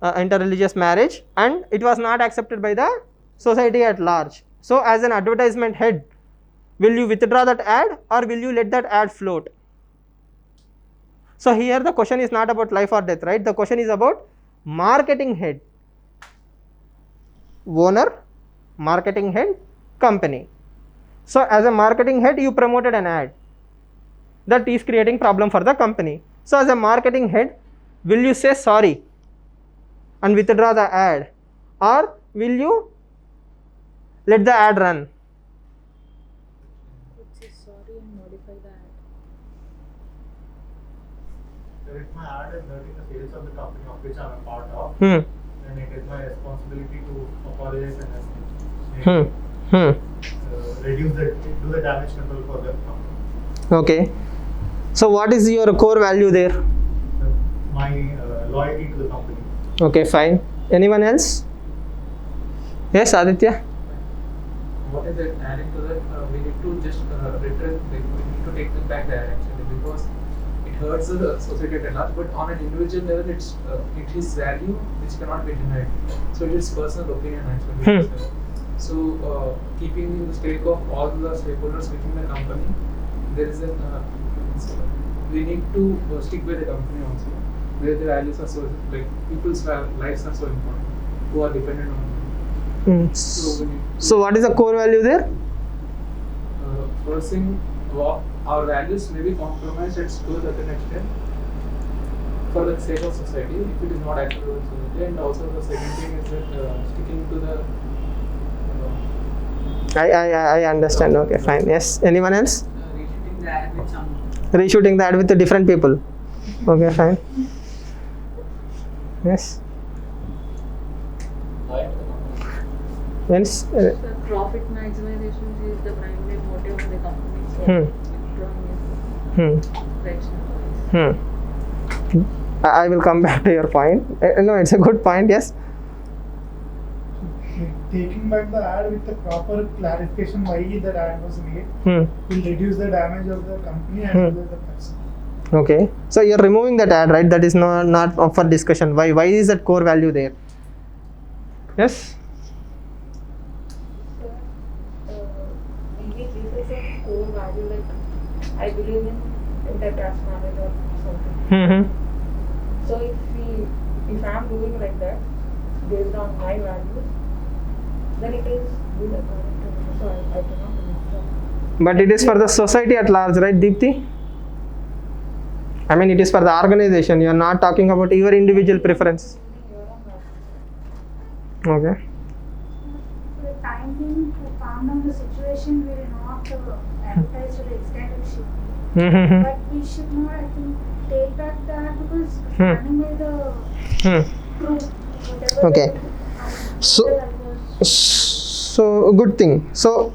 interreligious marriage, and it was not accepted by the society at large. So as an advertisement head, will you withdraw that ad or will you let that ad float? So here the question is not about life or death, right? The question is about marketing head, owner, marketing head, company. So as a marketing head, you promoted an ad that is creating problem for the company. So as a marketing head, will you say sorry and withdraw the ad, or will you let the ad run? Say sorry and modify the ad. If my ad is hurting the sales of the company of which I am a part of, Hmm. then it is my responsibility to apologize and reduce do the damage control for the company. Okay. So what is your core value there? My loyalty to the company. Okay, fine. Anyone else? Yes, Aditya? What is it? Adding to that, we need to just retrace, like, we need to take them back there actually, because it hurts the society at large, but on an individual level, it's it is value which cannot be denied. So it is personal opinion actually. So keeping in the stake of all the stakeholders within the company, there is a we need to stick with the company also, where the values are so, like, people's lives are so important, who are dependent on them. So we need to, So what is the core value there? first thing, our values may be compromised to a certain extent for the sake of society, if it is not acceptable to society. And also the second thing is that sticking to the I understand. Okay, fine. Yes. Anyone else? Reshooting the ad with some. Reshooting that with the different people. Okay, fine. Yes. Yes. The profit maximization is the primary motive of the company. So Hmm. withdrawing is rational. I will come back to your point. No, it's a good point. Yes. Taking back the ad with the proper clarification why that ad was made Hmm. will reduce the damage of the company as Hmm. well as the person. Okay. So you're removing that ad, right? That is not up for discussion. Why? Why is that core value there? Yes. So, maybe this is a core value, like I believe in intercaste marriage or something. Mm-hmm. So if I'm doing like that based on my values, then it is good according to me. So I cannot withdraw. But it is for the society at large, right, Deepti? I mean, it is for the organization. You are not talking about your individual preference. Your own values. Okay. For the time being, to calm down the situation, we will not advertise to the extent it should be. Mm-hmm. But we should not, I think, take back that because Hmm. running by the Hmm. truth, whatever. Okay. the- So- that was- So good thing. So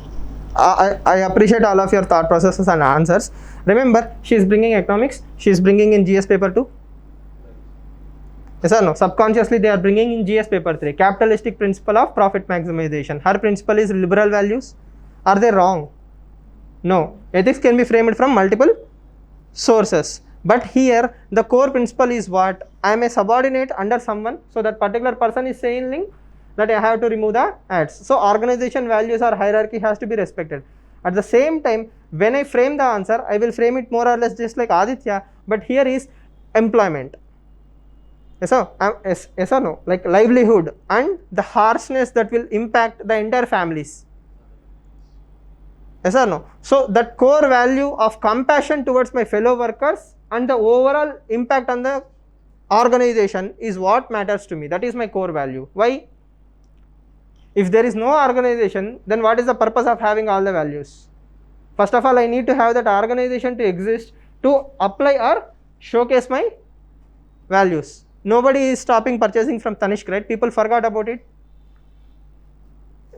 I appreciate all of your thought processes and answers. Remember, she is bringing economics. She is bringing in GS paper 2. Yes or no? Subconsciously they are bringing in GS paper 3. Capitalistic principle of profit maximization. Her principle is liberal values. Are they wrong? No. Ethics can be framed from multiple sources. But here the core principle is what? I am a subordinate under someone. So that particular person is saying that I have to remove the ads. So organization values or hierarchy has to be respected. At the same time, when I frame the answer, I will frame it more or less just like Aditya, but here is employment. Yes or, yes or no? Like livelihood and the harshness that will impact the entire families. Yes or no? So that core value of compassion towards my fellow workers and the overall impact on the organization is what matters to me. That is my core value. Why? If there is no organization, then what is the purpose of having all the values? First of all, I need to have that organization to exist to apply or showcase my values. Nobody is stopping purchasing from Tanishq, right? People forgot about it.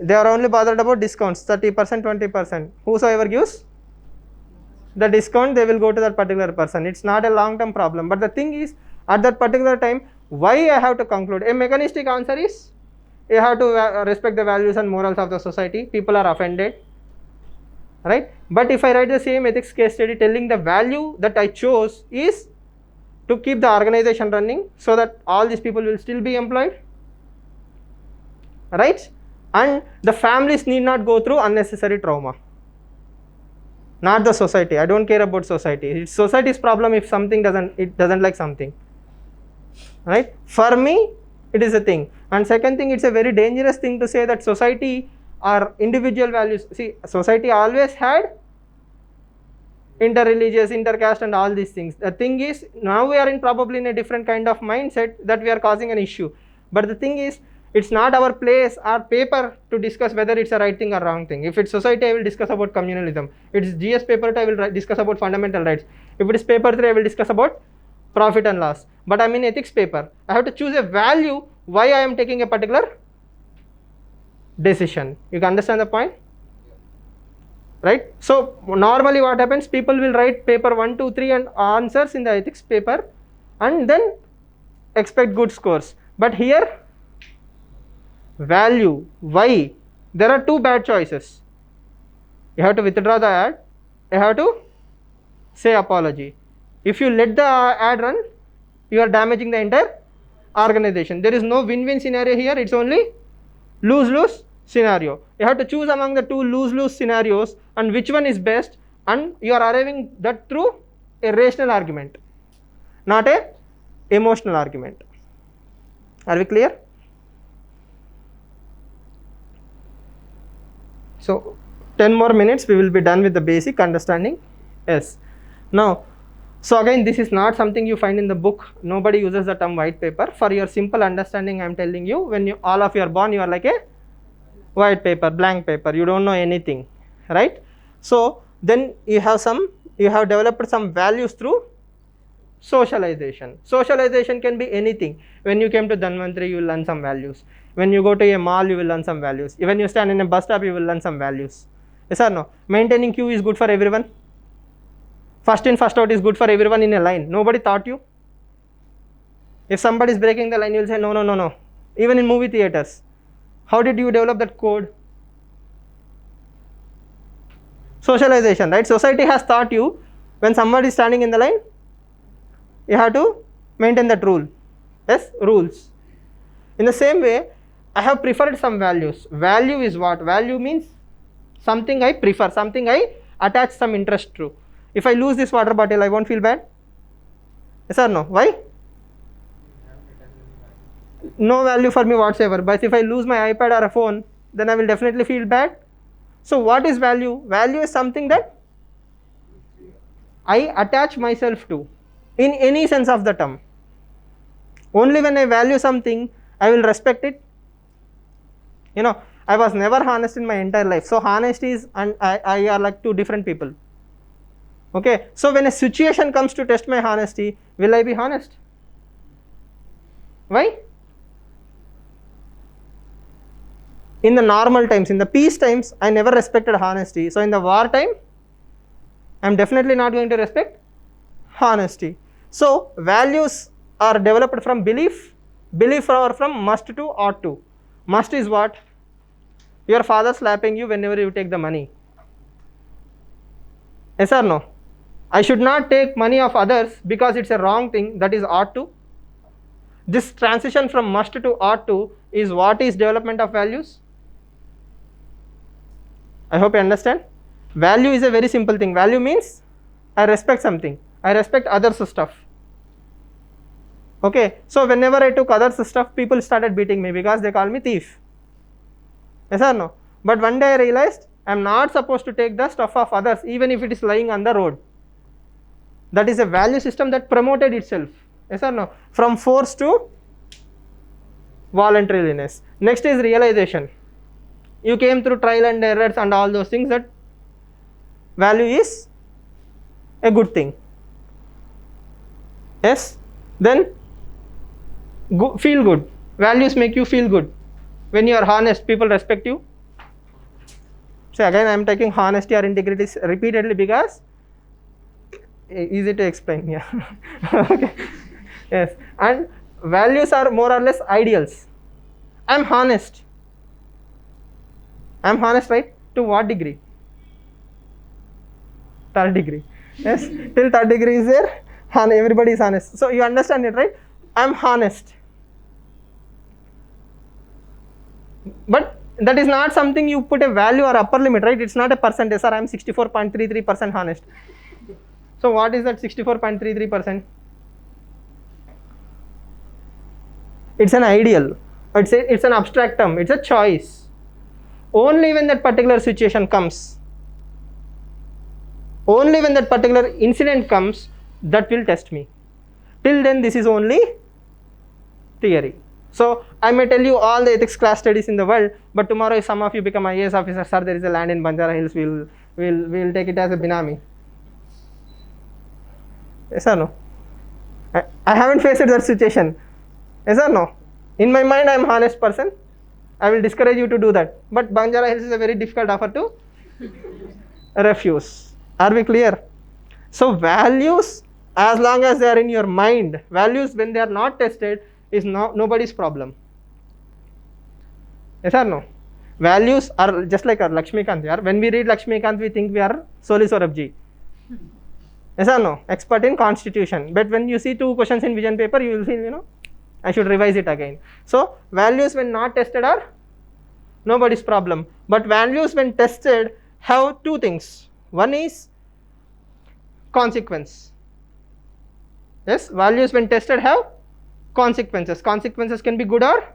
They are only bothered about discounts, 30%, 20%. Whosoever gives the discount, they will go to that particular person. It's not a long-term problem. But the thing is, at that particular time, why I have to conclude? A mechanistic answer is, you have to respect the values and morals of the society. People are offended, right? But if I write the same ethics case study telling the value that I chose is to keep the organization running so that all these people will still be employed, right? And the families need not go through unnecessary trauma. Not the society. I don't care about society. It's society's problem if something doesn't like something, right? For me, it is a thing. And second thing, it's a very dangerous thing to say that society or individual values. See, society always had interreligious, intercaste and all these things. The thing is, now we are probably in a different kind of mindset that we are causing an issue. But the thing is, it's not our place or paper to discuss whether it's a right thing or wrong thing. If it's society, I will discuss about communalism. It's GS paper 2, I will discuss about fundamental rights. If it is paper 3, I will discuss about profit and loss. But I'm in ethics paper. I have to choose a value why I am taking a particular decision. You can understand the point? Right? So normally what happens, people will write paper 1, 2, 3 and answers in the ethics paper and then expect good scores. But here, value, why? There are two bad choices. You have to withdraw the ad, you have to say apology. If you let the ad run, you are damaging the entire organization. There is no win-win scenario here, it's only lose-lose scenario. You have to choose among the two lose-lose scenarios and which one is best, and you are arriving that through a rational argument, not a emotional argument. Are we clear? So 10 more minutes, we will be done with the basic understanding. Yes. Now, so again, this is not something you find in the book. Nobody uses the term white paper. For your simple understanding, I am telling you, when you all of you are born, you are like a white paper, blank paper. You don't know anything, right? So then you have developed some values through socialization. Socialization can be anything. When you came to Dhanvantari, you will learn some values. When you go to a mall, you will learn some values. Even you stand in a bus stop, you will learn some values. Yes or no? Maintaining queue is good for everyone. First in, first out is good for everyone in a line. Nobody taught you. If somebody is breaking the line, you will say no, no, no, no. Even in movie theaters, how did you develop that code? Socialization, right? Society has taught you when somebody is standing in the line, you have to maintain that rule. Yes, rules. In the same way, I have preferred some values. Value is what? Value means something I prefer, something I attach some interest to. If I lose this water bottle, I won't feel bad? Yes or no? Why? No value for me whatsoever. But if I lose my iPad or a phone, then I will definitely feel bad. So what is value? Value is something that I attach myself to in any sense of the term. Only when I value something, I will respect it. You know, I was never honest in my entire life. So honesty is and I are like two different people. Okay. So when a situation comes to test my honesty, will I be honest? Why? In the normal times, in the peace times, I never respected honesty. So in the war time, I am definitely not going to respect honesty. So values are developed from belief, belief or from must to ought to. Must is what? Your father slapping you whenever you take the money. Yes or no? I should not take money of others because it's a wrong thing, that is ought to. This transition from must to ought to is what is development of values. I hope you understand. Value is a very simple thing. Value means I respect something. I respect others' stuff. Okay, so whenever I took others' stuff, people started beating me because they called me thief. Yes or no? But one day I realized I am not supposed to take the stuff of others even if it is lying on the road. That is a value system that promoted itself. Yes or no? From force to voluntariness. Next is realization. You came through trial and errors and all those things, that value is a good thing. Yes? Then feel good. Values make you feel good. When you are honest, people respect you. So again, I am taking honesty or integrity repeatedly because easy to explain. Yeah. Okay. Yes. And values are more or less ideals. I am honest. I am honest, right? To what degree? Third degree. Yes. Till third degree is there, and everybody is honest. So you understand it, right? I am honest. But that is not something you put a value or upper limit, right? It's not a percentage. Sir, I am 64.33% honest. So what is that 64.33%? It's an ideal. It's an abstract term. It's a choice. Only when that particular situation comes, only when that particular incident comes, that will test me. Till then, this is only theory. So I may tell you all the ethics class studies in the world, but tomorrow if some of you become IAS officers, sir, there is a land in Banjara Hills, we'll take it as a binami. Yes or no? I haven't faced that situation. Yes or no? In my mind, I am an honest person. I will discourage you to do that. But Banjara Hills is a very difficult offer to refuse. Are we clear? So values, as long as they are in your mind, values when they are not tested is nobody's problem. Yes or no? Values are just like our Lakshmikant. Yeah? When we read Lakshmikant, we think we are Soli Sorabji. Yes or no? Expert in constitution. But when you see two questions in vision paper, you will feel, I should revise it again. So values when not tested are nobody's problem. But values when tested have two things. One is consequence. Yes, values when tested have consequences. Consequences can be good or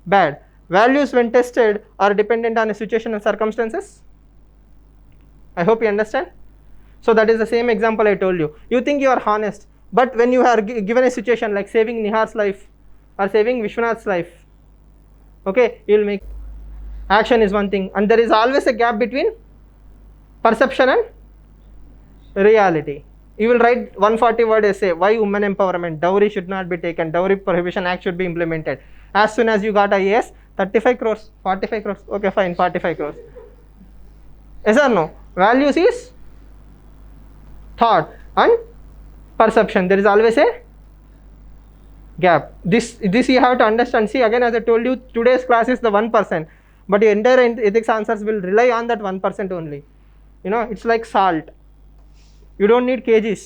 bad. Values when tested are dependent on a situation and circumstances. I hope you understand. So that is the same example I told you. You think you are honest, but when you are given a situation like saving Nihar's life or saving Vishwanath's life, okay, you will make action is one thing, and there is always a gap between perception and reality. You will write 140-word essay, why women empowerment, dowry should not be taken, dowry prohibition act should be implemented. As soon as you got IAS, 35 crores, 45 crores, okay fine, 45 crores. Yes or no? Values is thought and perception. There is always a gap. This you have to understand. See, again, as I told you, today's class is the 1%, but your entire ethics answers will rely on that 1% only. You know, it's like salt. You don't need kgs.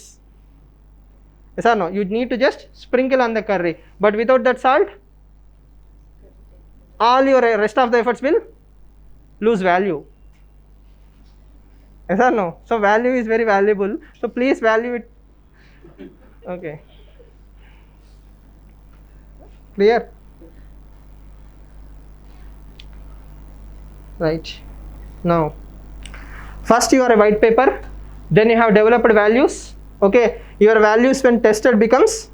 Yes or no? You need to just sprinkle on the curry, but without that salt, all your rest of the efforts will lose value. Yes or no? So value is very valuable. So please value it. Okay. Clear? Right. Now, first you are a white paper, then you have developed values. Okay. Your values when tested becomes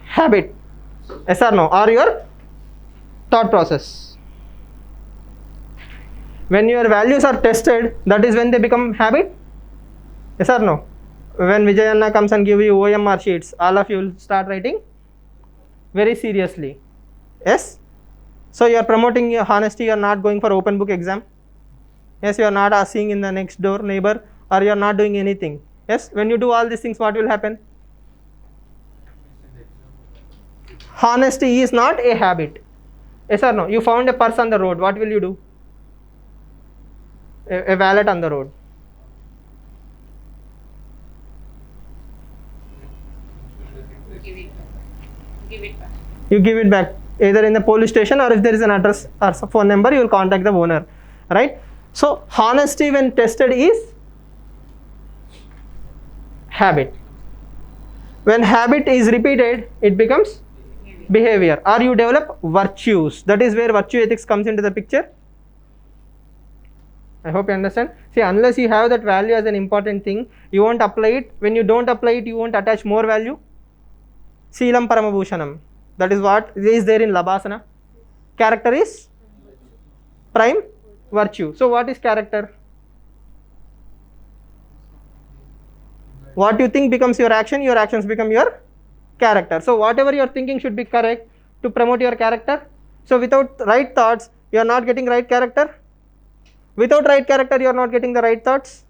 habit. Yes or no? Or your thought process. When your values are tested, that is when they become habit. Yes or no? When Vijayanna comes and give you OMR sheets, all of you will start writing very seriously. Yes? So you are promoting your honesty, you are not going for open book exam. Yes, you are not asking in the next door neighbor, or you are not doing anything. Yes, when you do all these things, what will happen? Honesty is not a habit. Yes or no? You found a purse on the road, what will you do? A wallet on the road. Give it back. You give it back either in the police station, or if there is an address or phone number, you will contact the owner, right? So honesty when tested is habit. When habit is repeated, it becomes behavior, or you develop virtues. That is where virtue ethics comes into the picture. I hope you understand. See, unless you have that value as an important thing, you won't apply it. When you don't apply it, you won't attach more value. Seelam Paramabhushanam. That is what is there in Labhasana. Character is prime virtue. So what is character? What you think becomes your action, your actions become your character. So whatever you are thinking should be correct to promote your character. So without right thoughts, you are not getting right character. Without right character, you are not getting the right thoughts.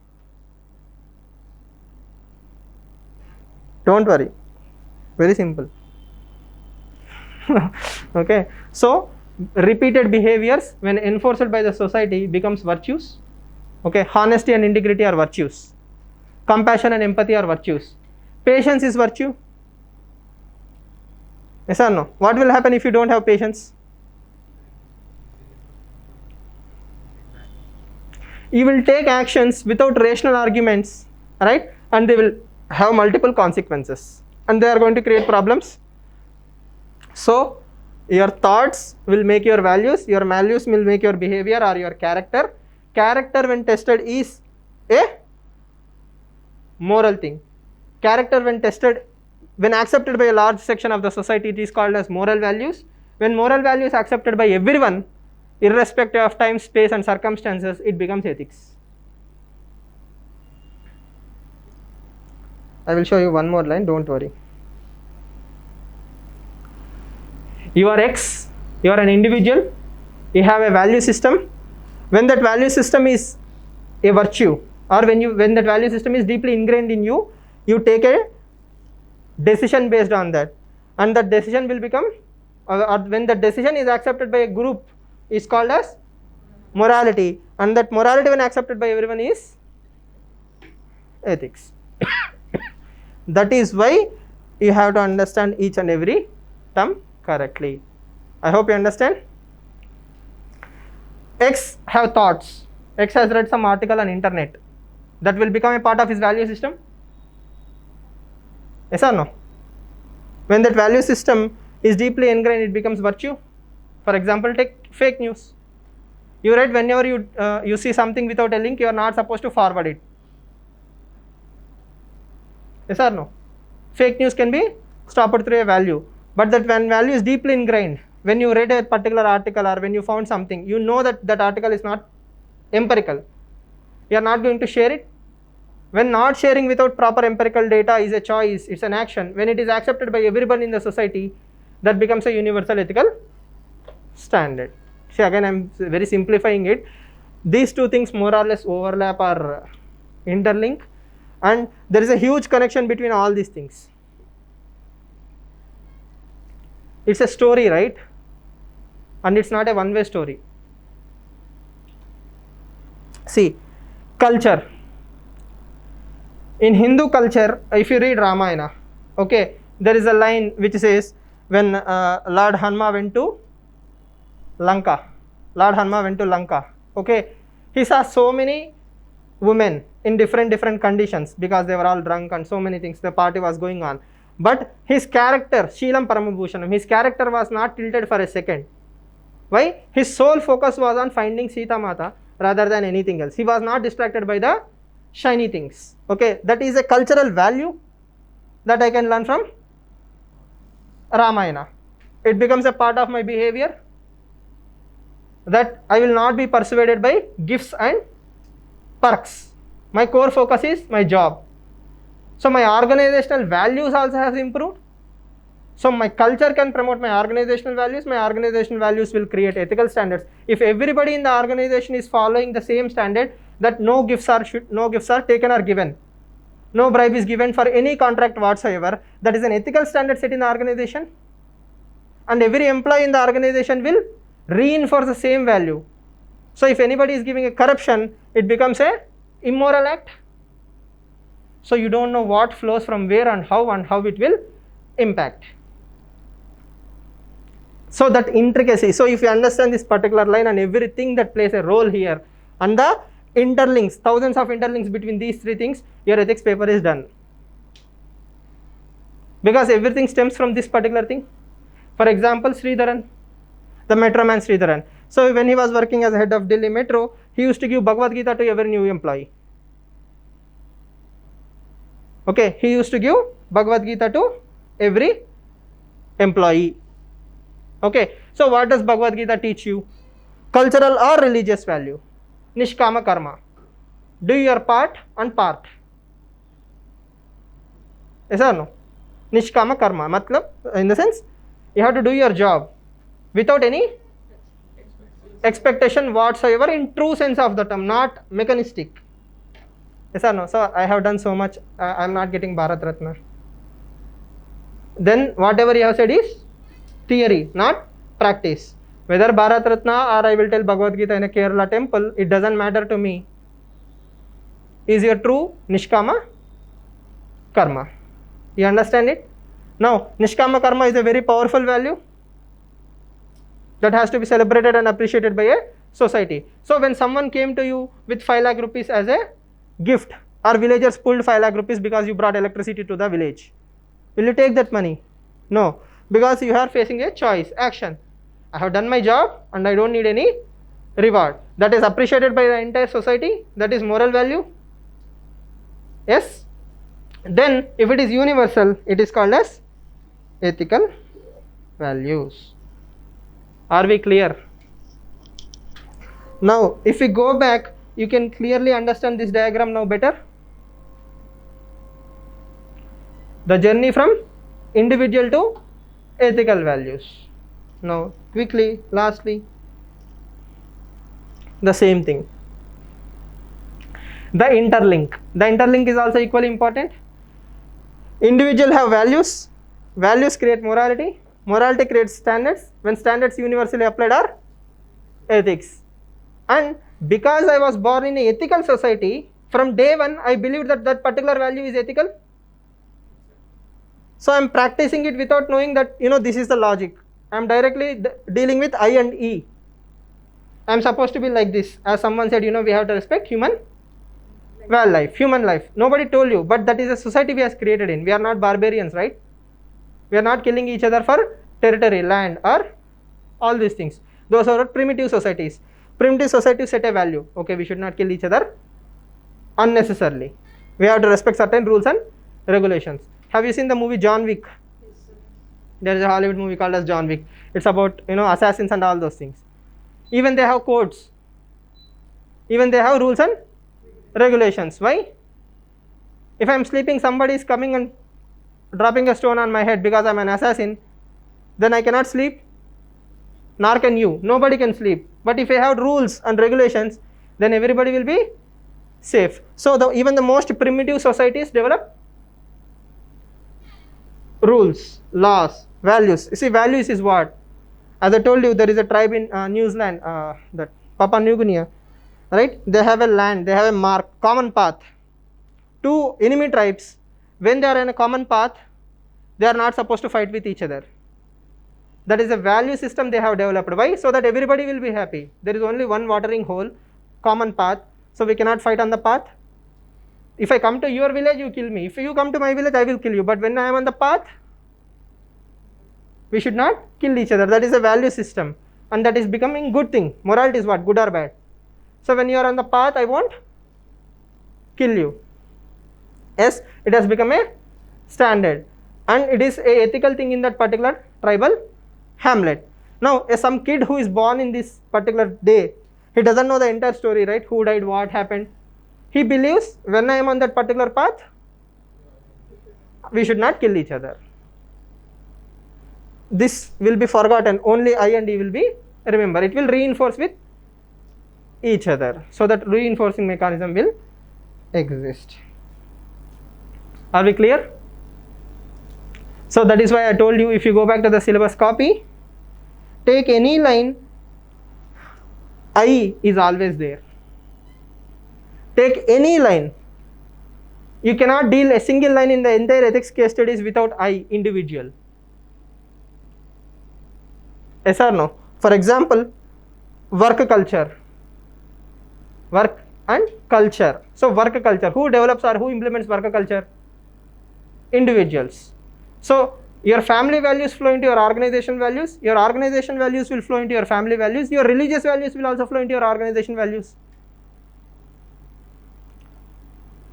Don't worry. Very simple. Okay. So repeated behaviors when enforced by the society becomes virtues. Okay. Honesty and integrity are virtues. Compassion and empathy are virtues. Patience is virtue. Yes or no? What will happen if you don't have patience? You will take actions without rational arguments, right? And they will have multiple consequences, and they are going to create problems. So your thoughts will make your values will make your behavior or your character. Character when tested is a moral thing. Character when tested, when accepted by a large section of the society, it is called as moral values. When moral values are accepted by everyone, irrespective of time, space and circumstances, it becomes ethics. I will show you one more line, don't worry. You are X, you are an individual, you have a value system. When that value system is a virtue, or when that value system is deeply ingrained in you, you take a decision based on that, and that decision will become, or when that decision is accepted by a group, is called as morality, and that morality when accepted by everyone is ethics. That is why you have to understand each and every term correctly. I hope you understand. X have thoughts. X has read some article on internet. That will become a part of his value system. Yes or no? When that value system is deeply ingrained, it becomes virtue. For example, take fake news. You read whenever you see something without a link, you are not supposed to forward it. Yes or no? Fake news can be stopped through a value. But that when value is deeply ingrained, when you read a particular article or when you found something, you know that that article is not empirical. You are not going to share it. When not sharing without proper empirical data is a choice, it's an action. When it is accepted by everyone in the society, that becomes a universal ethical standard. See, again, I'm very simplifying it. These two things more or less overlap or interlink, and there is a huge connection between all these things. It's a story, right? And it's not a one-way story. See, culture. In Hindu culture, if you read Ramayana, okay, there is a line which says when Lord Hanuma went to Lanka, okay, he saw so many women in different conditions because they were all drunk and so many things, the party was going on. But his character, Sheelam Paramabhushanam, his character was not tilted for a second. Why? His sole focus was on finding Sita Mata rather than anything else. He was not distracted by the shiny things. Okay, that is a cultural value that I can learn from Ramayana. It becomes a part of my behavior, that I will not be persuaded by gifts and perks. My core focus is my job. So my organizational values also has improved. So my culture can promote my organizational values will create ethical standards. If everybody in the organization is following the same standard, that no gifts are taken or given, no bribe is given for any contract whatsoever, that is an ethical standard set in the organization, and every employee in the organization will reinforce the same value. So if anybody is giving a corruption, it becomes a immoral act. So you don't know what flows from where and how it will impact. So that intricacy, so if you understand this particular line and everything that plays a role here, and the interlinks, thousands of interlinks between these three things, your ethics paper is done. Because everything stems from this particular thing. For example, Sridharan, the metro man Sridharan. So when he was working as head of Delhi Metro, he used to give Bhagavad Gita to every new employee. Okay, he used to give Bhagavad Gita to every employee. Okay, so what does Bhagavad Gita teach you? Cultural or religious value. Nishkama karma. Do your part and part. Yes or no? Nishkama karma. Matlab, in the sense, you have to do your job without any expectation whatsoever in true sense of the term, not mechanistic. Yes or no? So I have done so much, I am not getting Bharat Ratna. Then whatever you have said is theory, not practice. Whether Bharat Ratna or I will tell Bhagavad Gita in a Kerala temple, it doesn't matter to me. Is your true Nishkama karma. You understand it? Now, Nishkama karma is a very powerful value that has to be celebrated and appreciated by a society. So when someone came to you with 5 lakh rupees as a gift, or villagers pulled 5 lakh rupees because you brought electricity to the village, will you take that money? No, because you are facing a choice, action. I have done my job and I don't need any reward. That is appreciated by the entire society. That is moral value. Yes? Then if it is universal, it is called as ethical values. Are we clear? Now if we go back, you can clearly understand this diagram now better. The journey from individual to ethical values. Now quickly, lastly, the same thing. The interlink. The interlink is also equally important. Individual have values. Values create morality. Morality creates standards. When standards universally applied are ethics. And because I was born in an ethical society, from day one I believed that that particular value is ethical. So I am practicing it without knowing that, this is the logic. I am directly dealing with I and E. I am supposed to be like this. As someone said, we have to respect human life. Nobody told you, but that is a society we have created in. We are not barbarians, right? We are not killing each other for territory, land, or all these things. Those are primitive societies. Primitive societies set a value. Okay, we should not kill each other unnecessarily. We have to respect certain rules and regulations. Have you seen the movie John Wick? There is a Hollywood movie called as John Wick. It's about, assassins and all those things. Even they have codes. Even they have rules and regulations. Why? If I am sleeping, somebody is coming and dropping a stone on my head because I am an assassin, then I cannot sleep, nor can you. Nobody can sleep. But if I have rules and regulations, then everybody will be safe. So even the most primitive societies develop rules, laws, Values. You see, values is what? As I told you, there is a tribe in New Zealand, that Papua New Guinea, right? They have a land, they have a mark, common path. Two enemy tribes, when they are in a common path, they are not supposed to fight with each other. That is a value system they have developed. Why? So that everybody will be happy. There is only one watering hole, common path, so we cannot fight on the path. If I come to your village, you kill me. If you come to my village, I will kill you. But when I am on the path, we should not kill each other. That is a value system, and that is becoming good thing. Morality is what? Good or bad? So when you are on the path, I won't kill you. Yes, it has become a standard, and it is a ethical thing in that particular tribal hamlet. Now, some kid who is born in this particular day, he doesn't know the entire story, right? Who died, what happened. He believes when I am on that particular path, we should not kill each other. This will be forgotten. Only I and he will be remembered. It will reinforce with each other. So that reinforcing mechanism will exist. Are we clear? So that is why I told you, if you go back to the syllabus copy, take any line, I is always there. Take any line. You cannot deal a single line in the entire ethics case studies without I, individual. Yes or no? For example, work culture. Work and culture. So work culture. Who develops or who implements work culture? Individuals. So your family values flow into your organization values. Your organization values will flow into your family values. Your religious values will also flow into your organization values.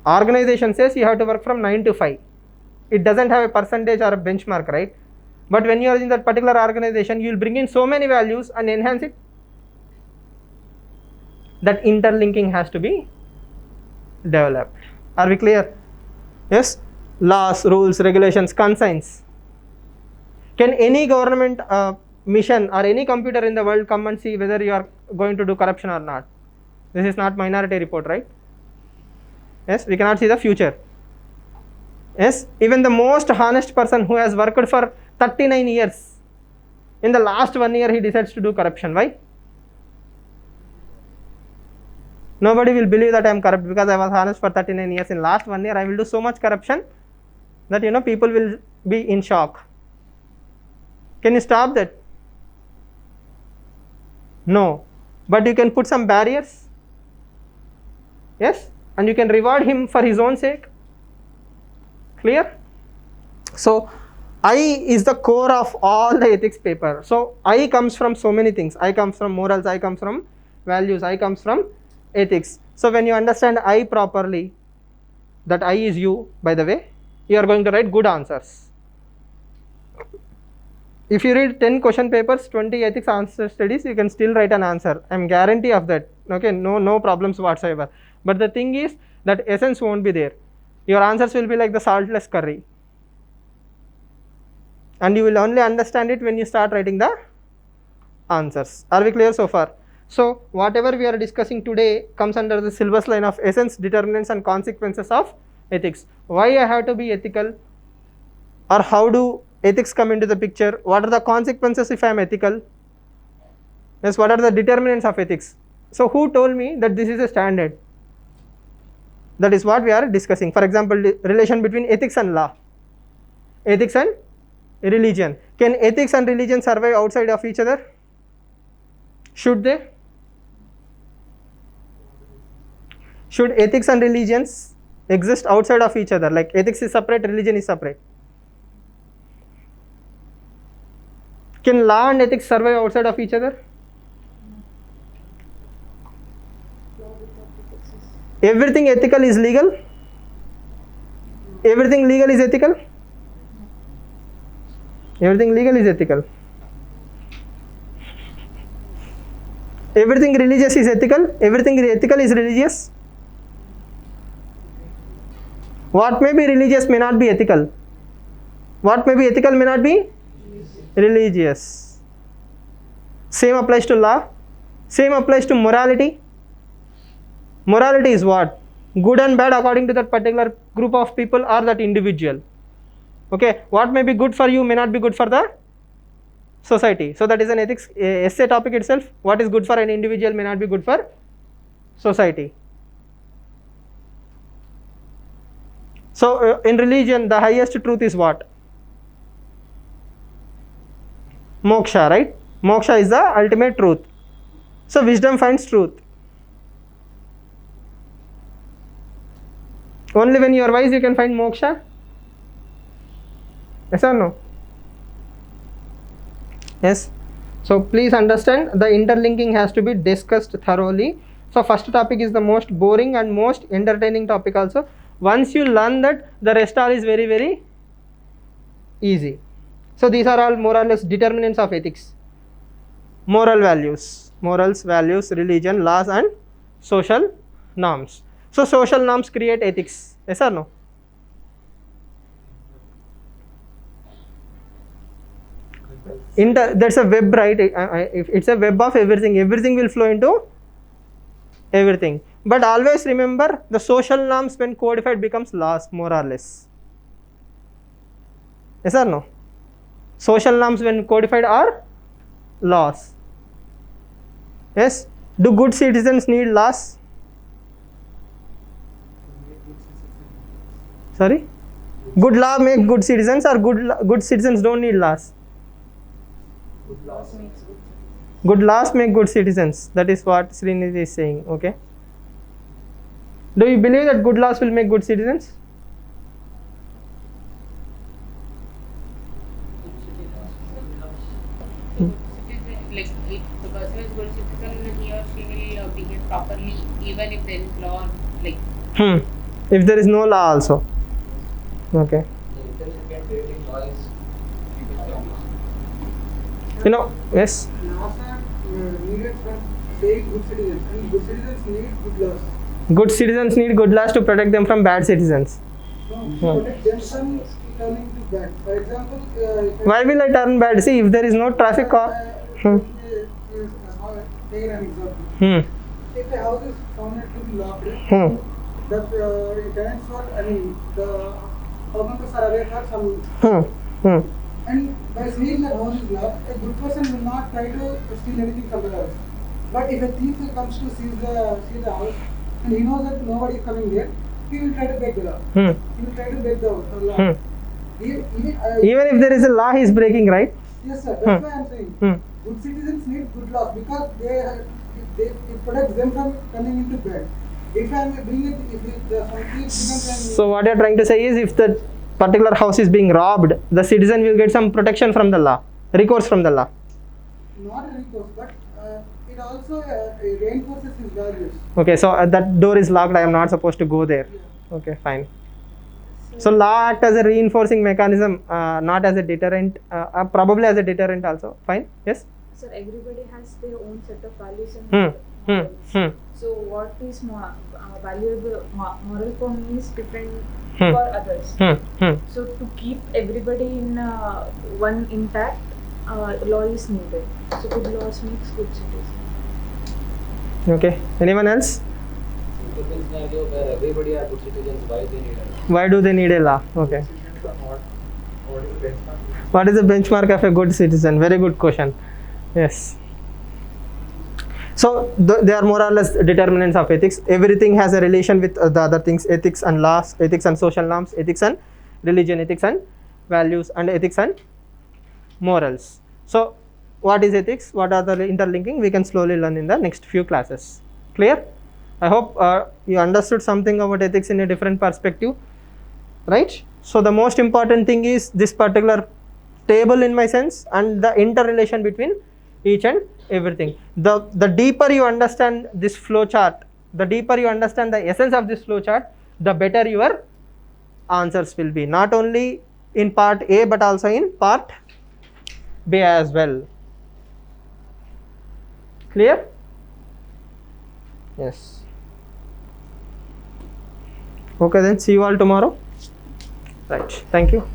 Organization says you have to work from 9 to 5. It doesn't have a percentage or a benchmark, right? But when you are in that particular organization, you will bring in so many values and enhance it. That interlinking has to be developed. Are we clear? Yes? Laws, rules, regulations, conscience. Can any government mission or any computer in the world come and see whether you are going to do corruption or not? This is not Minority Report, right? Yes, we cannot see the future. Yes, even the most honest person who has worked for 39 years, in the last 1 year he decides to do corruption. Why? Nobody will believe that I am corrupt because I was honest for 39 years. In last 1 year I will do so much corruption that people will be in shock. Can you stop that? No. But you can put some barriers. Yes? And you can reward him for his own sake. Clear? So I is the core of all the ethics paper. So I comes from so many things. I comes from morals, I comes from values, I comes from ethics. So when you understand I properly, that I is you, by the way, you are going to write good answers. If you read 10 question papers, 20 ethics answer studies, you can still write an answer. I am guarantee of that. Okay, no problems whatsoever. But the thing is that essence won't be there. Your answers will be like the saltless curry. And you will only understand it when you start writing the answers. Are we clear so far? So whatever we are discussing today comes under the syllabus line of essence, determinants and consequences of ethics. Why I have to be ethical? Or how do ethics come into the picture? What are the consequences if I am ethical? Yes, what are the determinants of ethics? So who told me that this is a standard? That is what we are discussing. For example, the relation between ethics and law. Ethics and religion. Can ethics and religion survive outside of each other? Should they? Should ethics and religions exist outside of each other? Like ethics is separate, religion is separate. Can law and ethics survive outside of each other? Everything ethical is legal? Everything legal is ethical? Everything legal is ethical. Everything religious is ethical? Everything ethical is religious? What may be religious may not be ethical. What may be ethical may not be religious. Same applies to law. Same applies to morality. Morality is what? Good and bad according to that particular group of people or that individual. Okay, what may be good for you may not be good for the society. So that is an ethics essay topic itself. What is good for an individual may not be good for society. So in religion, the highest truth is what? Moksha, right? Moksha is the ultimate truth. So wisdom finds truth. Only when you are wise you can find moksha. Yes or no? Yes. So please understand, the interlinking has to be discussed thoroughly. So first topic is the most boring and most entertaining topic also. Once you learn that, the rest all is very, very easy. So these are all more or less determinants of ethics. Moral values, morals, values, religion, laws and social norms. So social norms create ethics. Yes or no? That's a web, right? If it's a web of everything, everything will flow into everything. But always remember, the social norms when codified becomes laws, more or less. Yes or no? Social norms when codified are laws. Yes. Do good citizens need laws? Sorry? Good law make good citizens, or good citizens don't need laws? Good laws make good citizens. That is what Srinidhi is saying. Okay. Do you believe that good laws will make good citizens? Like if the person is good citizen, he or she will behave properly, even if there is law. Like If there is no law also. Okay. The intention can creating noise. You know, yes. Laws are needed for saying good citizens, and good citizens need good laws. Good citizens need good laws to protect them from bad citizens. So, protect them from turning to bad. For example, Why will I turn bad? See, if there is no traffic cop. take an example. If a house is found to be locked, the tenants are, the homeowners are aware for some. And by seeing that house is locked, a good person will not try to steal anything from the house. But if a thief comes to see the house and he knows that nobody is coming there, he will try to break the law. He will try to break the law. Even if there is a law, he is breaking, right? Yes, sir. That's why I am saying good citizens need good laws because it protects them from turning into bad. If I am doing it, if the some thief becomes So what you are trying to say is, if the particular house is being robbed, the citizen will get some protection from the law, recourse from the law. not a recourse, but it also reinforces his values. Okay, so that door is locked, I am not supposed to go there. Okay, fine. So law act as a reinforcing mechanism, not as a deterrent, probably as a deterrent also. Fine, yes? Sir, everybody has their own set of values and morals. So what is valuable, moral for me is different for others. So to keep everybody in one intact, law is needed. So good laws makes good citizens. Okay, anyone else? In a scenario where everybody are good citizens, why they need it? Why do they need a law? Okay. What is the benchmark? What is the benchmark of a good citizen? Very good question. Yes. So they are more or less determinants of ethics. Everything has a relation with the other things: ethics and laws, ethics and social norms, ethics and religion, ethics and values, and ethics and morals. So what is ethics? What are the interlinking? We can slowly learn in the next few classes. Clear? I hope you understood something about ethics in a different perspective, right? So the most important thing is this particular table in my sense, and the interrelation between each and everything. The deeper you understand this flow chart, the deeper you understand the essence of this flow chart, the better your answers will be, not only in part A but also in part B as well. Clear? Yes. Okay, then see you all tomorrow. Right. Thank you.